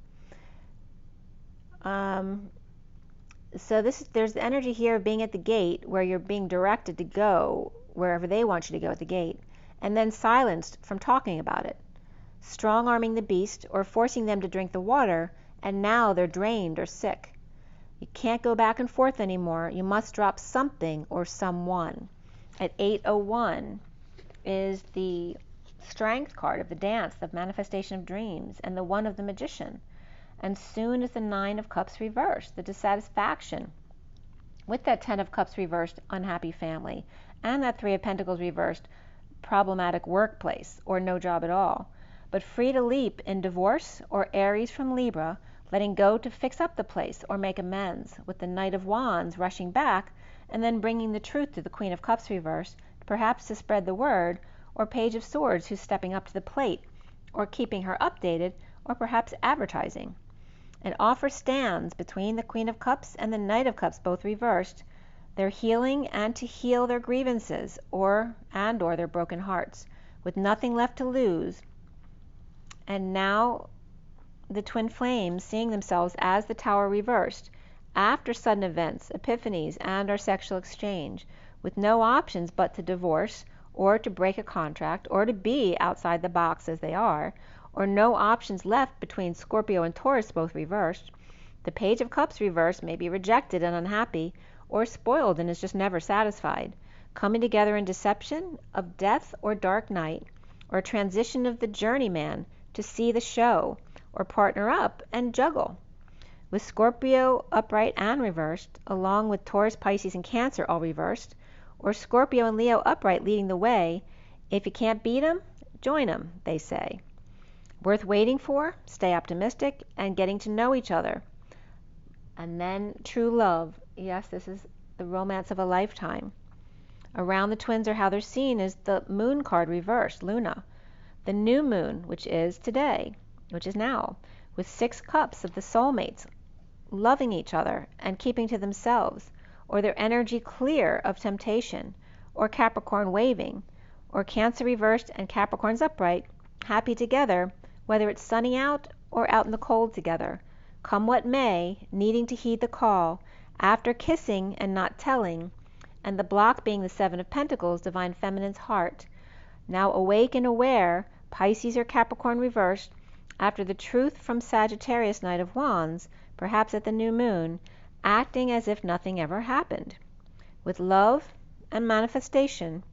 So there's the energy here of being at the gate where you're being directed to go wherever they want you to go at the gate, and then silenced from talking about it, strong-arming the beast or forcing them to drink the water, and now they're drained or sick. You can't go back and forth anymore. You must drop something or someone. At 8:01 is the Strength card of the dance, the manifestation of dreams, and the one of the Magician. And soon is the 9 of Cups reversed, the dissatisfaction with that 10 of Cups reversed, unhappy family, and that 3 of Pentacles reversed, problematic workplace or no job at all. But free to leap in divorce or Aries from Libra, letting go to fix up the place or make amends, with the Knight of Wands rushing back and then bringing the truth to the Queen of Cups reversed, perhaps to spread the word, or Page of Swords who's stepping up to the plate or keeping her updated, or perhaps advertising. An offer stands between the Queen of Cups and the Knight of Cups, both reversed. They're healing and to heal their grievances or their broken hearts, with nothing left to lose. And now the twin flames seeing themselves as the Tower reversed, after sudden events, epiphanies, and our sexual exchange, with no options but to divorce, or to break a contract, or to be outside the box as they are, or no options left between Scorpio and Taurus, both reversed. The Page of Cups reversed may be rejected and unhappy, or spoiled and is just never satisfied, coming together in deception of death or dark night, or transition of the journeyman to see the show, or partner up and juggle. With Scorpio upright and reversed, along with Taurus, Pisces, and Cancer all reversed, or Scorpio and Leo upright leading the way. If you can't beat 'em, join 'em, they say. Worth waiting for, stay optimistic, and getting to know each other. And then true love. Yes, this is the romance of a lifetime. Around the twins, or how they're seen, is the Moon card reversed, Luna. The new moon, which is today, which is now, with 6 cups of the soulmates loving each other and keeping to themselves, or their energy clear of temptation, or Capricorn waving, or Cancer reversed and Capricorns upright, happy together, whether it's sunny out or out in the cold together, come what may, needing to heed the call, after kissing and not telling, and the block being the 7 of Pentacles, Divine Feminine's heart, now awake and aware, Pisces or Capricorn reversed, after the truth from Sagittarius, Knight of Wands, perhaps at the new moon, acting as if nothing ever happened. With love and manifestation,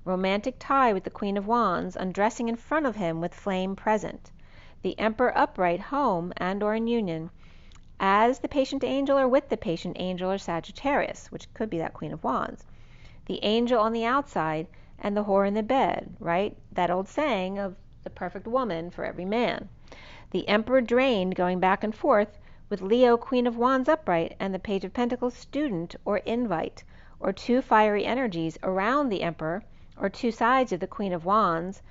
romantic tie with the Queen of Wands, undressing in front of him with flame present. The Emperor upright, home and or in union, as the patient angel or with the patient angel or Sagittarius, which could be that Queen of Wands. The angel on the outside and the whore in the bed, right? That old saying of the perfect woman for every man. The Emperor drained, going back and forth, with Leo, Queen of Wands upright, and the Page of Pentacles student or invite, or 2 fiery energies around the Emperor, or 2 sides of the Queen of Wands,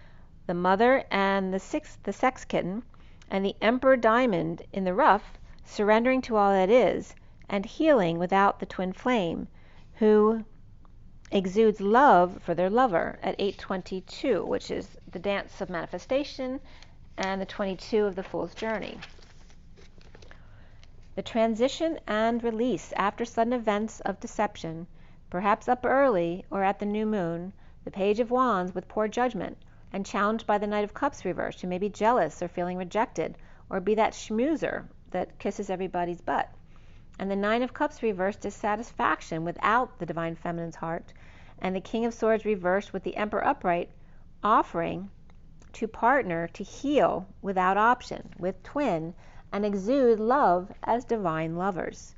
the mother and the sex kitten, and the Emperor diamond in the rough, surrendering to all that is, and healing without the twin flame, who exudes love for their lover at 8:22, which is the dance of manifestation, and the 22 of the Fool's Journey. The transition and release after sudden events of deception, perhaps up early or at the new moon, the Page of Wands with poor judgment, and challenged by the Knight of Cups reversed, who may be jealous or feeling rejected, or be that schmoozer that kisses everybody's butt. And the 9 of Cups reversed, dissatisfaction without the Divine Feminine's heart, and the King of Swords reversed with the Emperor upright, offering to partner to heal without option with twin and exude love as divine lovers.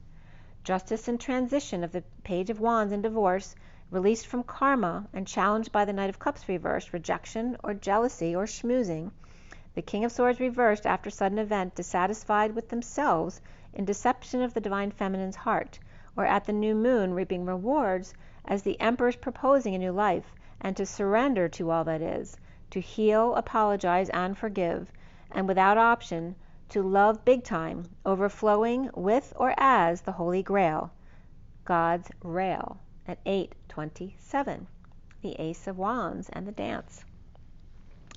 Justice and transition of the Page of Wands in divorce, released from karma and challenged by the Knight of Cups reversed, rejection or jealousy or schmoozing. The King of Swords reversed after sudden event, dissatisfied with themselves in deception of the Divine Feminine's heart, or at the new moon reaping rewards as the Emperor's proposing a new life, and to surrender to all that is, to heal, apologize, and forgive, and without option, to love big time, overflowing with or as the Holy Grail, God's rail, at 8:27. the Ace of Wands and the Dance.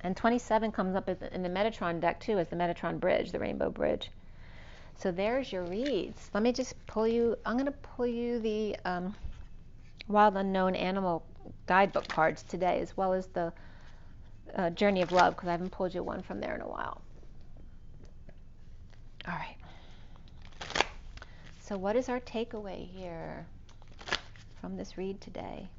And 27 comes up in the Metatron deck too as the Metatron Bridge, the Rainbow Bridge. So there's your reads. Let me just pull you, I'm going to pull you the Wild Unknown Animal Guidebook cards today, as well as the Journey of Love, because I haven't pulled you one from there in a while. All right. So what is our takeaway here from this read today?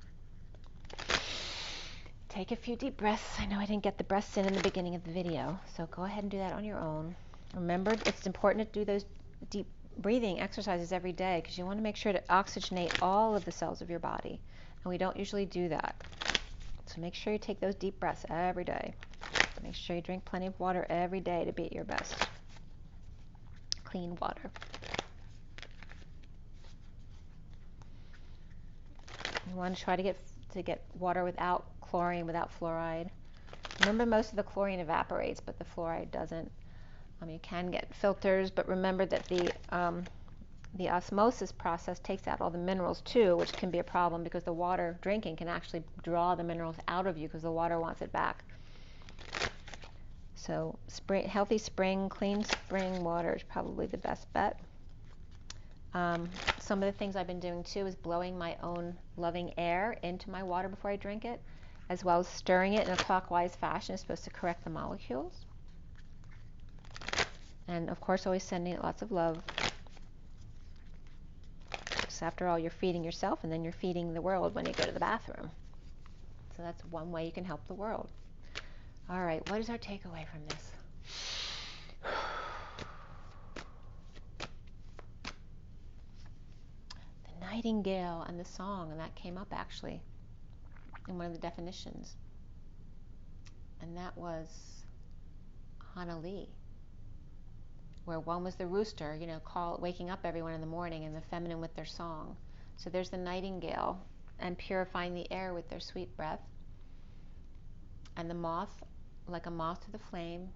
Take a few deep breaths. I know I didn't get the breaths in the beginning of the video, so go ahead and do that on your own. Remember, it's important to do those deep breathing exercises every day because you want to make sure to oxygenate all of the cells of your body, and we don't usually do that. So make sure you take those deep breaths every day. Make sure you drink plenty of water every day to be at your best. Clean water. You want to try to get water without chlorine, without fluoride. Remember, most of the chlorine evaporates, but the fluoride doesn't. You can get filters, but remember that the osmosis process takes out all the minerals too, which can be a problem because the water drinking can actually draw the minerals out of you because the water wants it back. So healthy spring, clean spring water is probably the best bet. Some of the things I've been doing too is blowing my own loving air into my water before I drink it, as well as stirring it in a clockwise fashion. It's supposed to correct the molecules. And of course, always sending it lots of love. Because after all, you're feeding yourself and then you're feeding the world when you go to the bathroom. So that's one way you can help the world. All right, what is our takeaway from this? Nightingale and the song, and that came up actually in one of the definitions, and that was Hanali, where one was the rooster, waking up everyone in the morning, and the feminine with their song. So there's the nightingale and purifying the air with their sweet breath, and the moth, like a moth to the flame,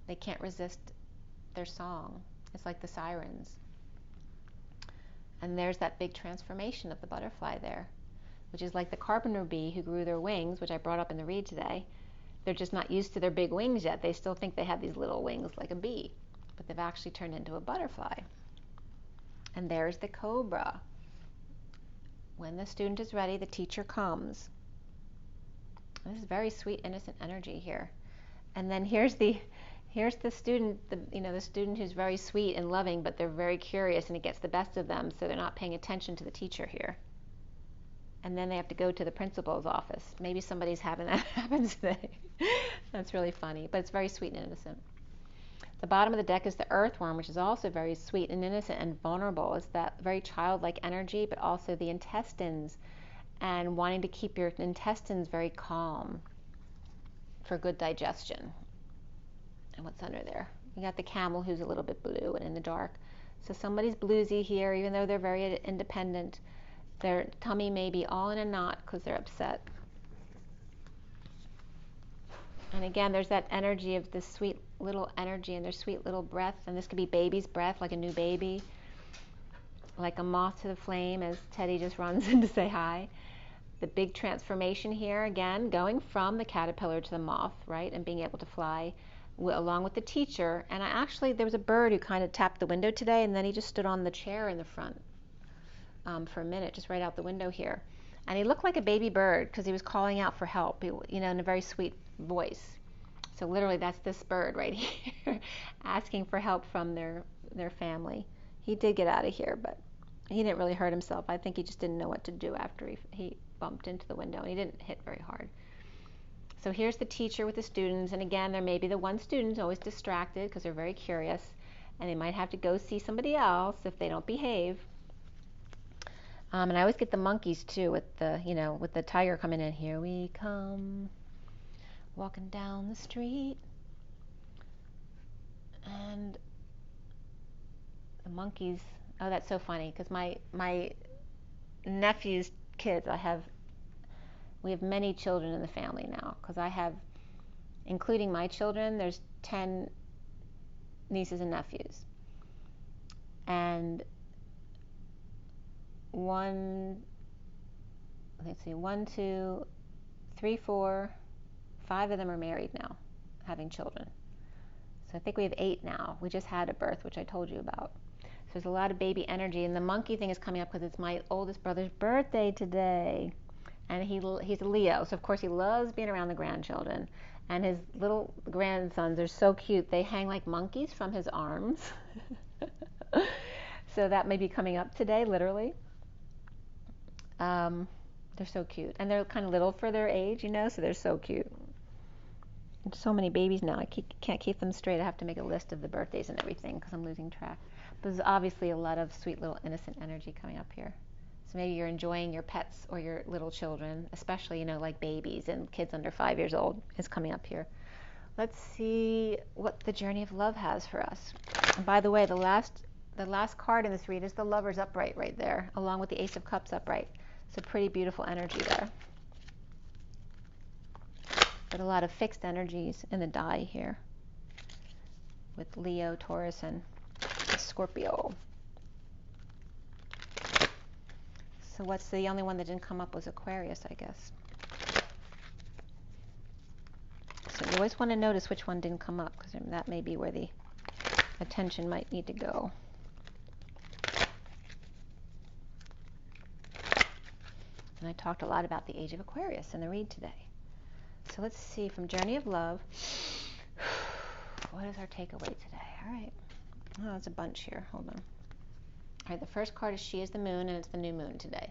they can't resist their song. It's like the sirens. And there's that big transformation of the butterfly there, which is like the carpenter bee who grew their wings, which I brought up in the read today. They're just not used to their big wings yet. They still think they have these little wings like a bee, but they've actually turned into a butterfly. And there's the cobra. When the student is ready, the teacher comes. This is very sweet, innocent energy here. And then here's the student, the student who's very sweet and loving, but they're very curious, and it gets the best of them, so they're not paying attention to the teacher here. And then they have to go to the principal's office. Maybe somebody's having that happen today. That's really funny, but it's very sweet and innocent. The bottom of the deck is the earthworm, which is also very sweet and innocent and vulnerable. It's that very childlike energy, but also the intestines, and wanting to keep your intestines very calm for good digestion. And what's under there? You got the camel, who's a little bit blue and in the dark. So somebody's bluesy here, even though they're very independent. Their tummy may be all in a knot because they're upset. And again, there's that energy of this sweet little energy and their sweet little breath. And this could be baby's breath, like a new baby, like a moth to the flame, as Teddy just runs in to say hi. The big transformation here, again, going from the caterpillar to the moth, right, and being able to fly along with the teacher. And there was a bird who kind of tapped the window today, and then he just stood on the chair in the front for a minute, just right out the window here. And he looked like a baby bird because he was calling out for help, in a very sweet voice. So literally, that's this bird right here asking for help from their family. He did get out of here, but he didn't really hurt himself. I think he just didn't know what to do after he bumped into the window, and he didn't hit very hard. So here's the teacher with the students, and again, there may be the one student always distracted because they're very curious, and they might have to go see somebody else if they don't behave. And I always get the monkeys too with the tiger coming in. Here we come, walking down the street, and the monkeys. Oh, that's so funny because my nephew's kids, we have many children in the family now, because I have, including my children, there's 10 nieces and nephews. And one, 3, 4, 5 of them are married now, having children. So I think we have 8 now. We just had a birth, which I told you about. So there's a lot of baby energy, and the monkey thing is coming up because it's my oldest brother's birthday today. And he's a Leo, so of course he loves being around the grandchildren. And his little grandsons are so cute. They hang like monkeys from his arms. So that may be coming up today, literally. They're so cute. And they're kind of little for their age, you know, so they're so cute. There's so many babies now. I can't keep them straight. I have to make a list of the birthdays and everything because I'm losing track. But there's obviously a lot of sweet little innocent energy coming up here. So maybe you're enjoying your pets or your little children, especially, you know, like babies and kids under 5 years old is coming up here. Let's see what the journey of love has for us. And by the way, the last card in this read is the Lover's upright right there, along with the Ace of Cups upright. It's a pretty beautiful energy there. But a lot of fixed energies in the die here with Leo, Taurus, and Scorpio. So what's the only one that didn't come up was Aquarius, I guess. So you always want to notice which one didn't come up because that may be where the attention might need to go. And I talked a lot about the age of Aquarius in the read today. So let's see, from Journey of Love, what is our takeaway today? All right. Oh, it's a bunch here. Hold on. All right, the first card is She is the Moon, and it's the new moon today.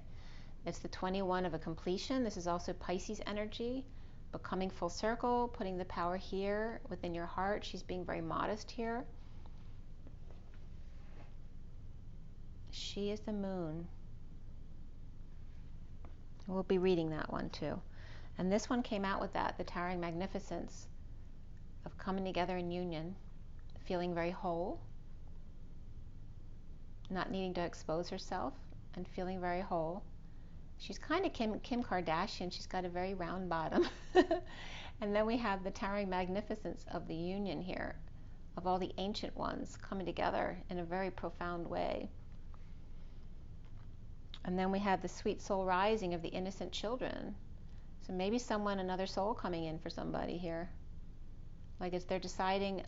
It's the 21 of a completion. This is also Pisces energy, but coming full circle, putting the power here within your heart. She's being very modest here. She is the moon. We'll be reading that one too. And this one came out with that, the towering magnificence of coming together in union, feeling very whole, not needing to expose herself, and feeling very whole. She's kind of Kim Kardashian. She's got a very round bottom. And then we have the towering magnificence of the union here, of all the ancient ones coming together in a very profound way. And then we have the sweet soul rising of the innocent children. So maybe someone, another soul coming in for somebody here. Like as they're deciding,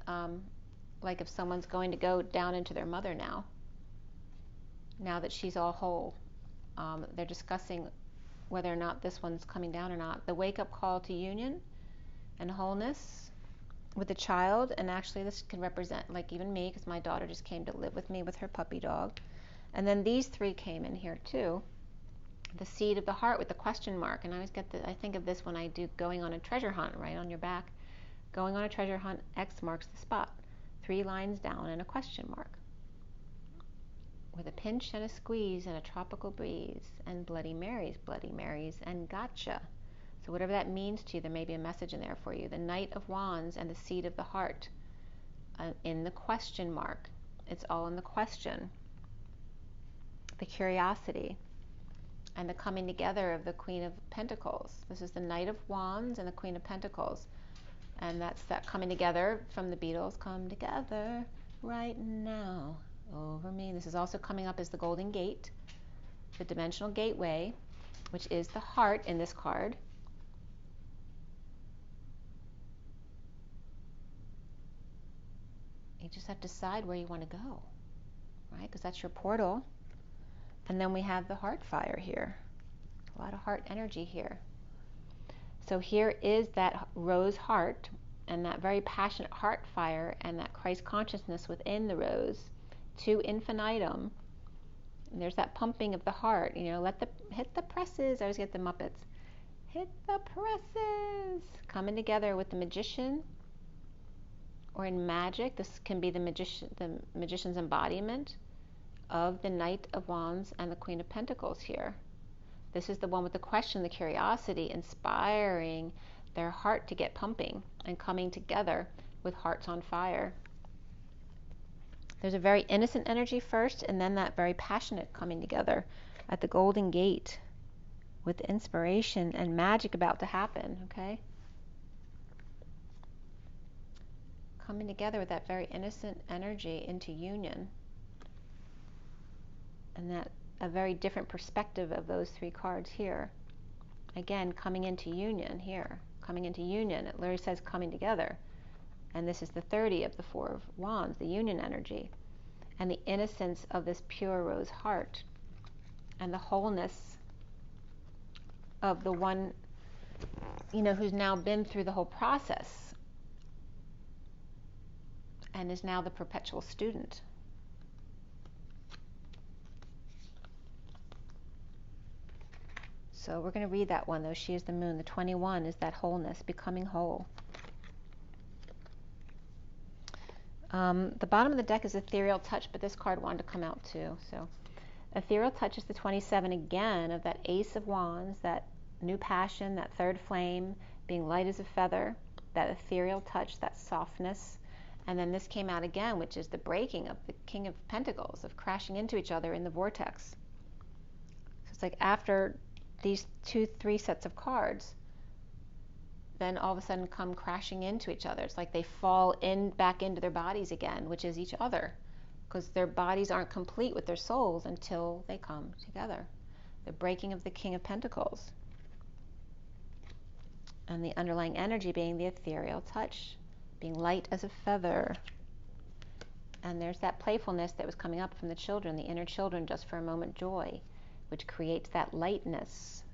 like if someone's going to go down into their mother now that she's all whole. They're discussing whether or not this one's coming down or not. The wake-up call to union and wholeness with the child. And actually this can represent like even me, because my daughter just came to live with me with her puppy dog. And then these 3 came in here too. The seed of the heart with the question mark. And I always I think of this when I do going on a treasure hunt, right on your back. Going on a treasure hunt, X marks the spot. 3 lines down and a question mark. With a pinch and a squeeze and a tropical breeze and Bloody Marys, and gotcha. So whatever that means to you, there may be a message in there for you. The Knight of Wands and the seed of the heart in the question mark. It's all in the question. The curiosity and the coming together of the Queen of Pentacles. This is the Knight of Wands and the Queen of Pentacles. And that's that coming together from the Beatles. Come together right now over me. This is also coming up as the Golden Gate, the dimensional gateway, which is the heart in this card. You just have to decide where you want to go, right? Because that's your portal. And then we have the heart fire here. A lot of heart energy here. So here is that rose heart and that very passionate heart fire and that Christ consciousness within the rose to infinitum. And there's that pumping of the heart. You know, hit the presses. I always get the Muppets. Hit the presses. Coming together with the magician. Or in magic, this can be the magician's embodiment of the Knight of Wands and the Queen of Pentacles here. This is the one with the question, the curiosity, inspiring their heart to get pumping and coming together with hearts on fire. There's a very innocent energy first, and then that very passionate coming together at the Golden Gate with inspiration and magic about to happen, okay? Coming together with that very innocent energy into union. And that a very different perspective of those 3 cards here. Again, coming into union here. Coming into union. It literally says coming together. And this is the 30 of the Four of Wands, the union energy. And the innocence of this pure rose heart. And the wholeness of the one, who's now been through the whole process. And is now the perpetual student. So we're going to read that one, though. She is the moon. The 21 is that wholeness, becoming whole. The bottom of the deck is ethereal touch, but this card wanted to come out too. So ethereal touch is the 27 again of that Ace of Wands, that new passion, that third flame, being light as a feather, that ethereal touch, that softness. And then this came out again, which is the breaking of the King of Pentacles, of crashing into each other in the vortex. So it's like after these 2-3 sets of cards, then all of a sudden come crashing into each other. It's like they fall back into their bodies again, which is each other, because their bodies aren't complete with their souls until they come together. The breaking of the King of Pentacles. And the underlying energy being the ethereal touch, being light as a feather. And there's that playfulness that was coming up from the children, the inner children, just for a moment joy, which creates that lightness.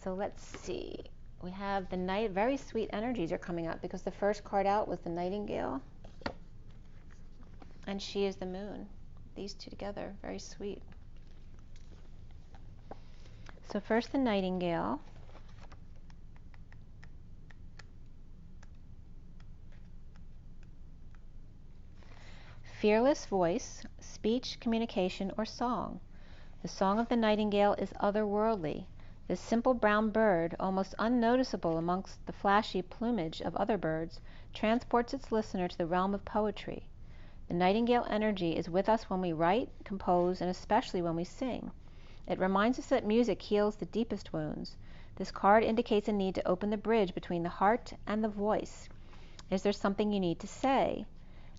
So let's see. We have the night, very sweet energies are coming up, because the first card out was the Nightingale. And she is the moon. These two together, very sweet. So first the Nightingale. Fearless voice, speech, communication, or song. The song of the Nightingale is otherworldly. This simple brown bird, almost unnoticeable amongst the flashy plumage of other birds, transports its listener to the realm of poetry. The Nightingale energy is with us when we write, compose, and especially when we sing. It reminds us that music heals the deepest wounds. This card indicates a need to open the bridge between the heart and the voice. Is there something you need to say?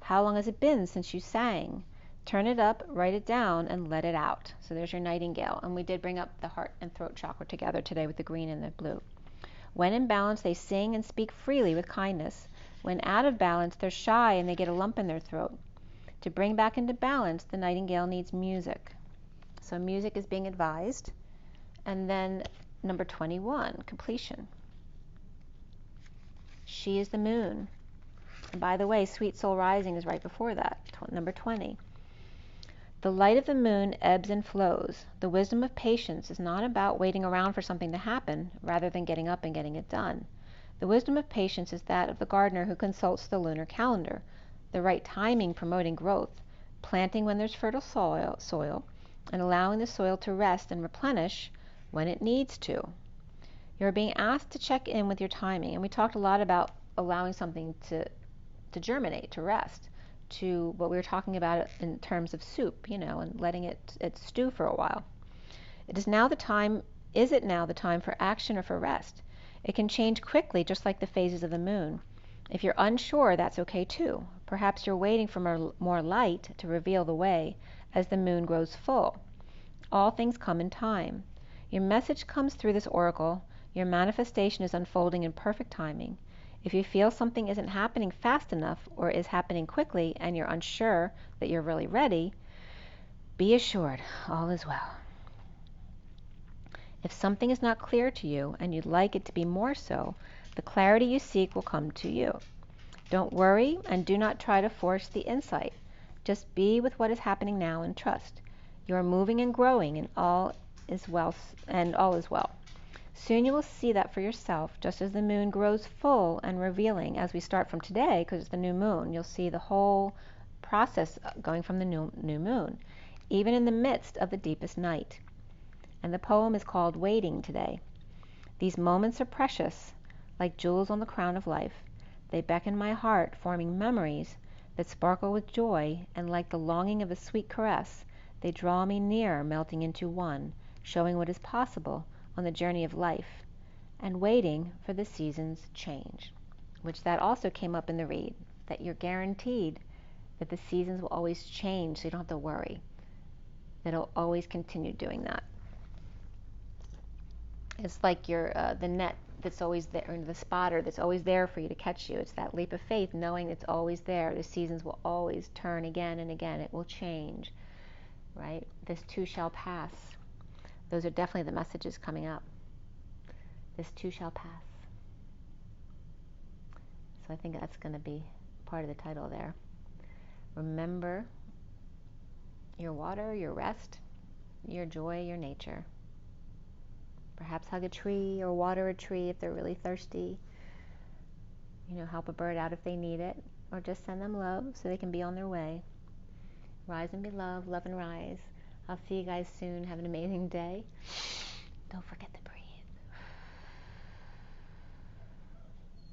How long has it been since you sang? Turn it up, write it down, and let it out. So there's your Nightingale. And we did bring up the heart and throat chakra together today with the green and the blue. When in balance, they sing and speak freely with kindness. When out of balance, they're shy and they get a lump in their throat. To bring back into balance, the Nightingale needs music. So music is being advised. And then number 21, completion. She is the moon. And by the way, Sweet Soul Rising is right before that, number 20. The light of the moon ebbs and flows. The wisdom of patience is not about waiting around for something to happen, rather than getting up and getting it done. The wisdom of patience is that of the gardener who consults the lunar calendar, the right timing promoting growth, planting when there's fertile soil, and allowing the soil to rest and replenish when it needs to. You're being asked to check in with your timing, and we talked a lot about allowing something to germinate, to rest, to what we were talking about in terms of soup, and letting it stew for a while. Is it now the time for action or for rest? It can change quickly, just like the phases of the moon. If you're unsure, that's okay too. Perhaps you're waiting for more light to reveal the way as the moon grows full. All things come in time. Your message comes through this oracle. Your manifestation is unfolding in perfect timing. If you feel something isn't happening fast enough or is happening quickly and you're unsure that you're really ready, be assured all is well. If something is not clear to you and you'd like it to be more so, the clarity you seek will come to you. Don't worry and do not try to force the insight. Just be with what is happening now and trust. You are moving and growing and all is well. Soon you will see that for yourself, just as the moon grows full and revealing as we start from today, because it's the new moon. You'll see the whole process going from the new moon, even in the midst of the deepest night. And the poem is called Waiting today. These moments are precious, like jewels on the crown of life. They beckon my heart, forming memories that sparkle with joy, and like the longing of a sweet caress, they draw me near, melting into one, showing what is possible on the journey of life, and waiting for the seasons change. Which that also came up in the read, that you're guaranteed that the seasons will always change, so you don't have to worry. It'll always continue doing that. It's like your the net that's always there, or the spotter that's always there for you to catch you. It's that leap of faith, knowing it's always there. The seasons will always turn again and again. It will change, right? This too shall pass. Those are definitely the messages coming up. This too shall pass. So I think that's going to be part of the title there. Remember your water, your rest, your joy, your nature. Perhaps hug a tree or water a tree if they're really thirsty. You know, help a bird out if they need it, or just send them love so they can be on their way. Rise and be loved, love and rise. I'll see you guys soon. Have an amazing day. Don't forget to breathe.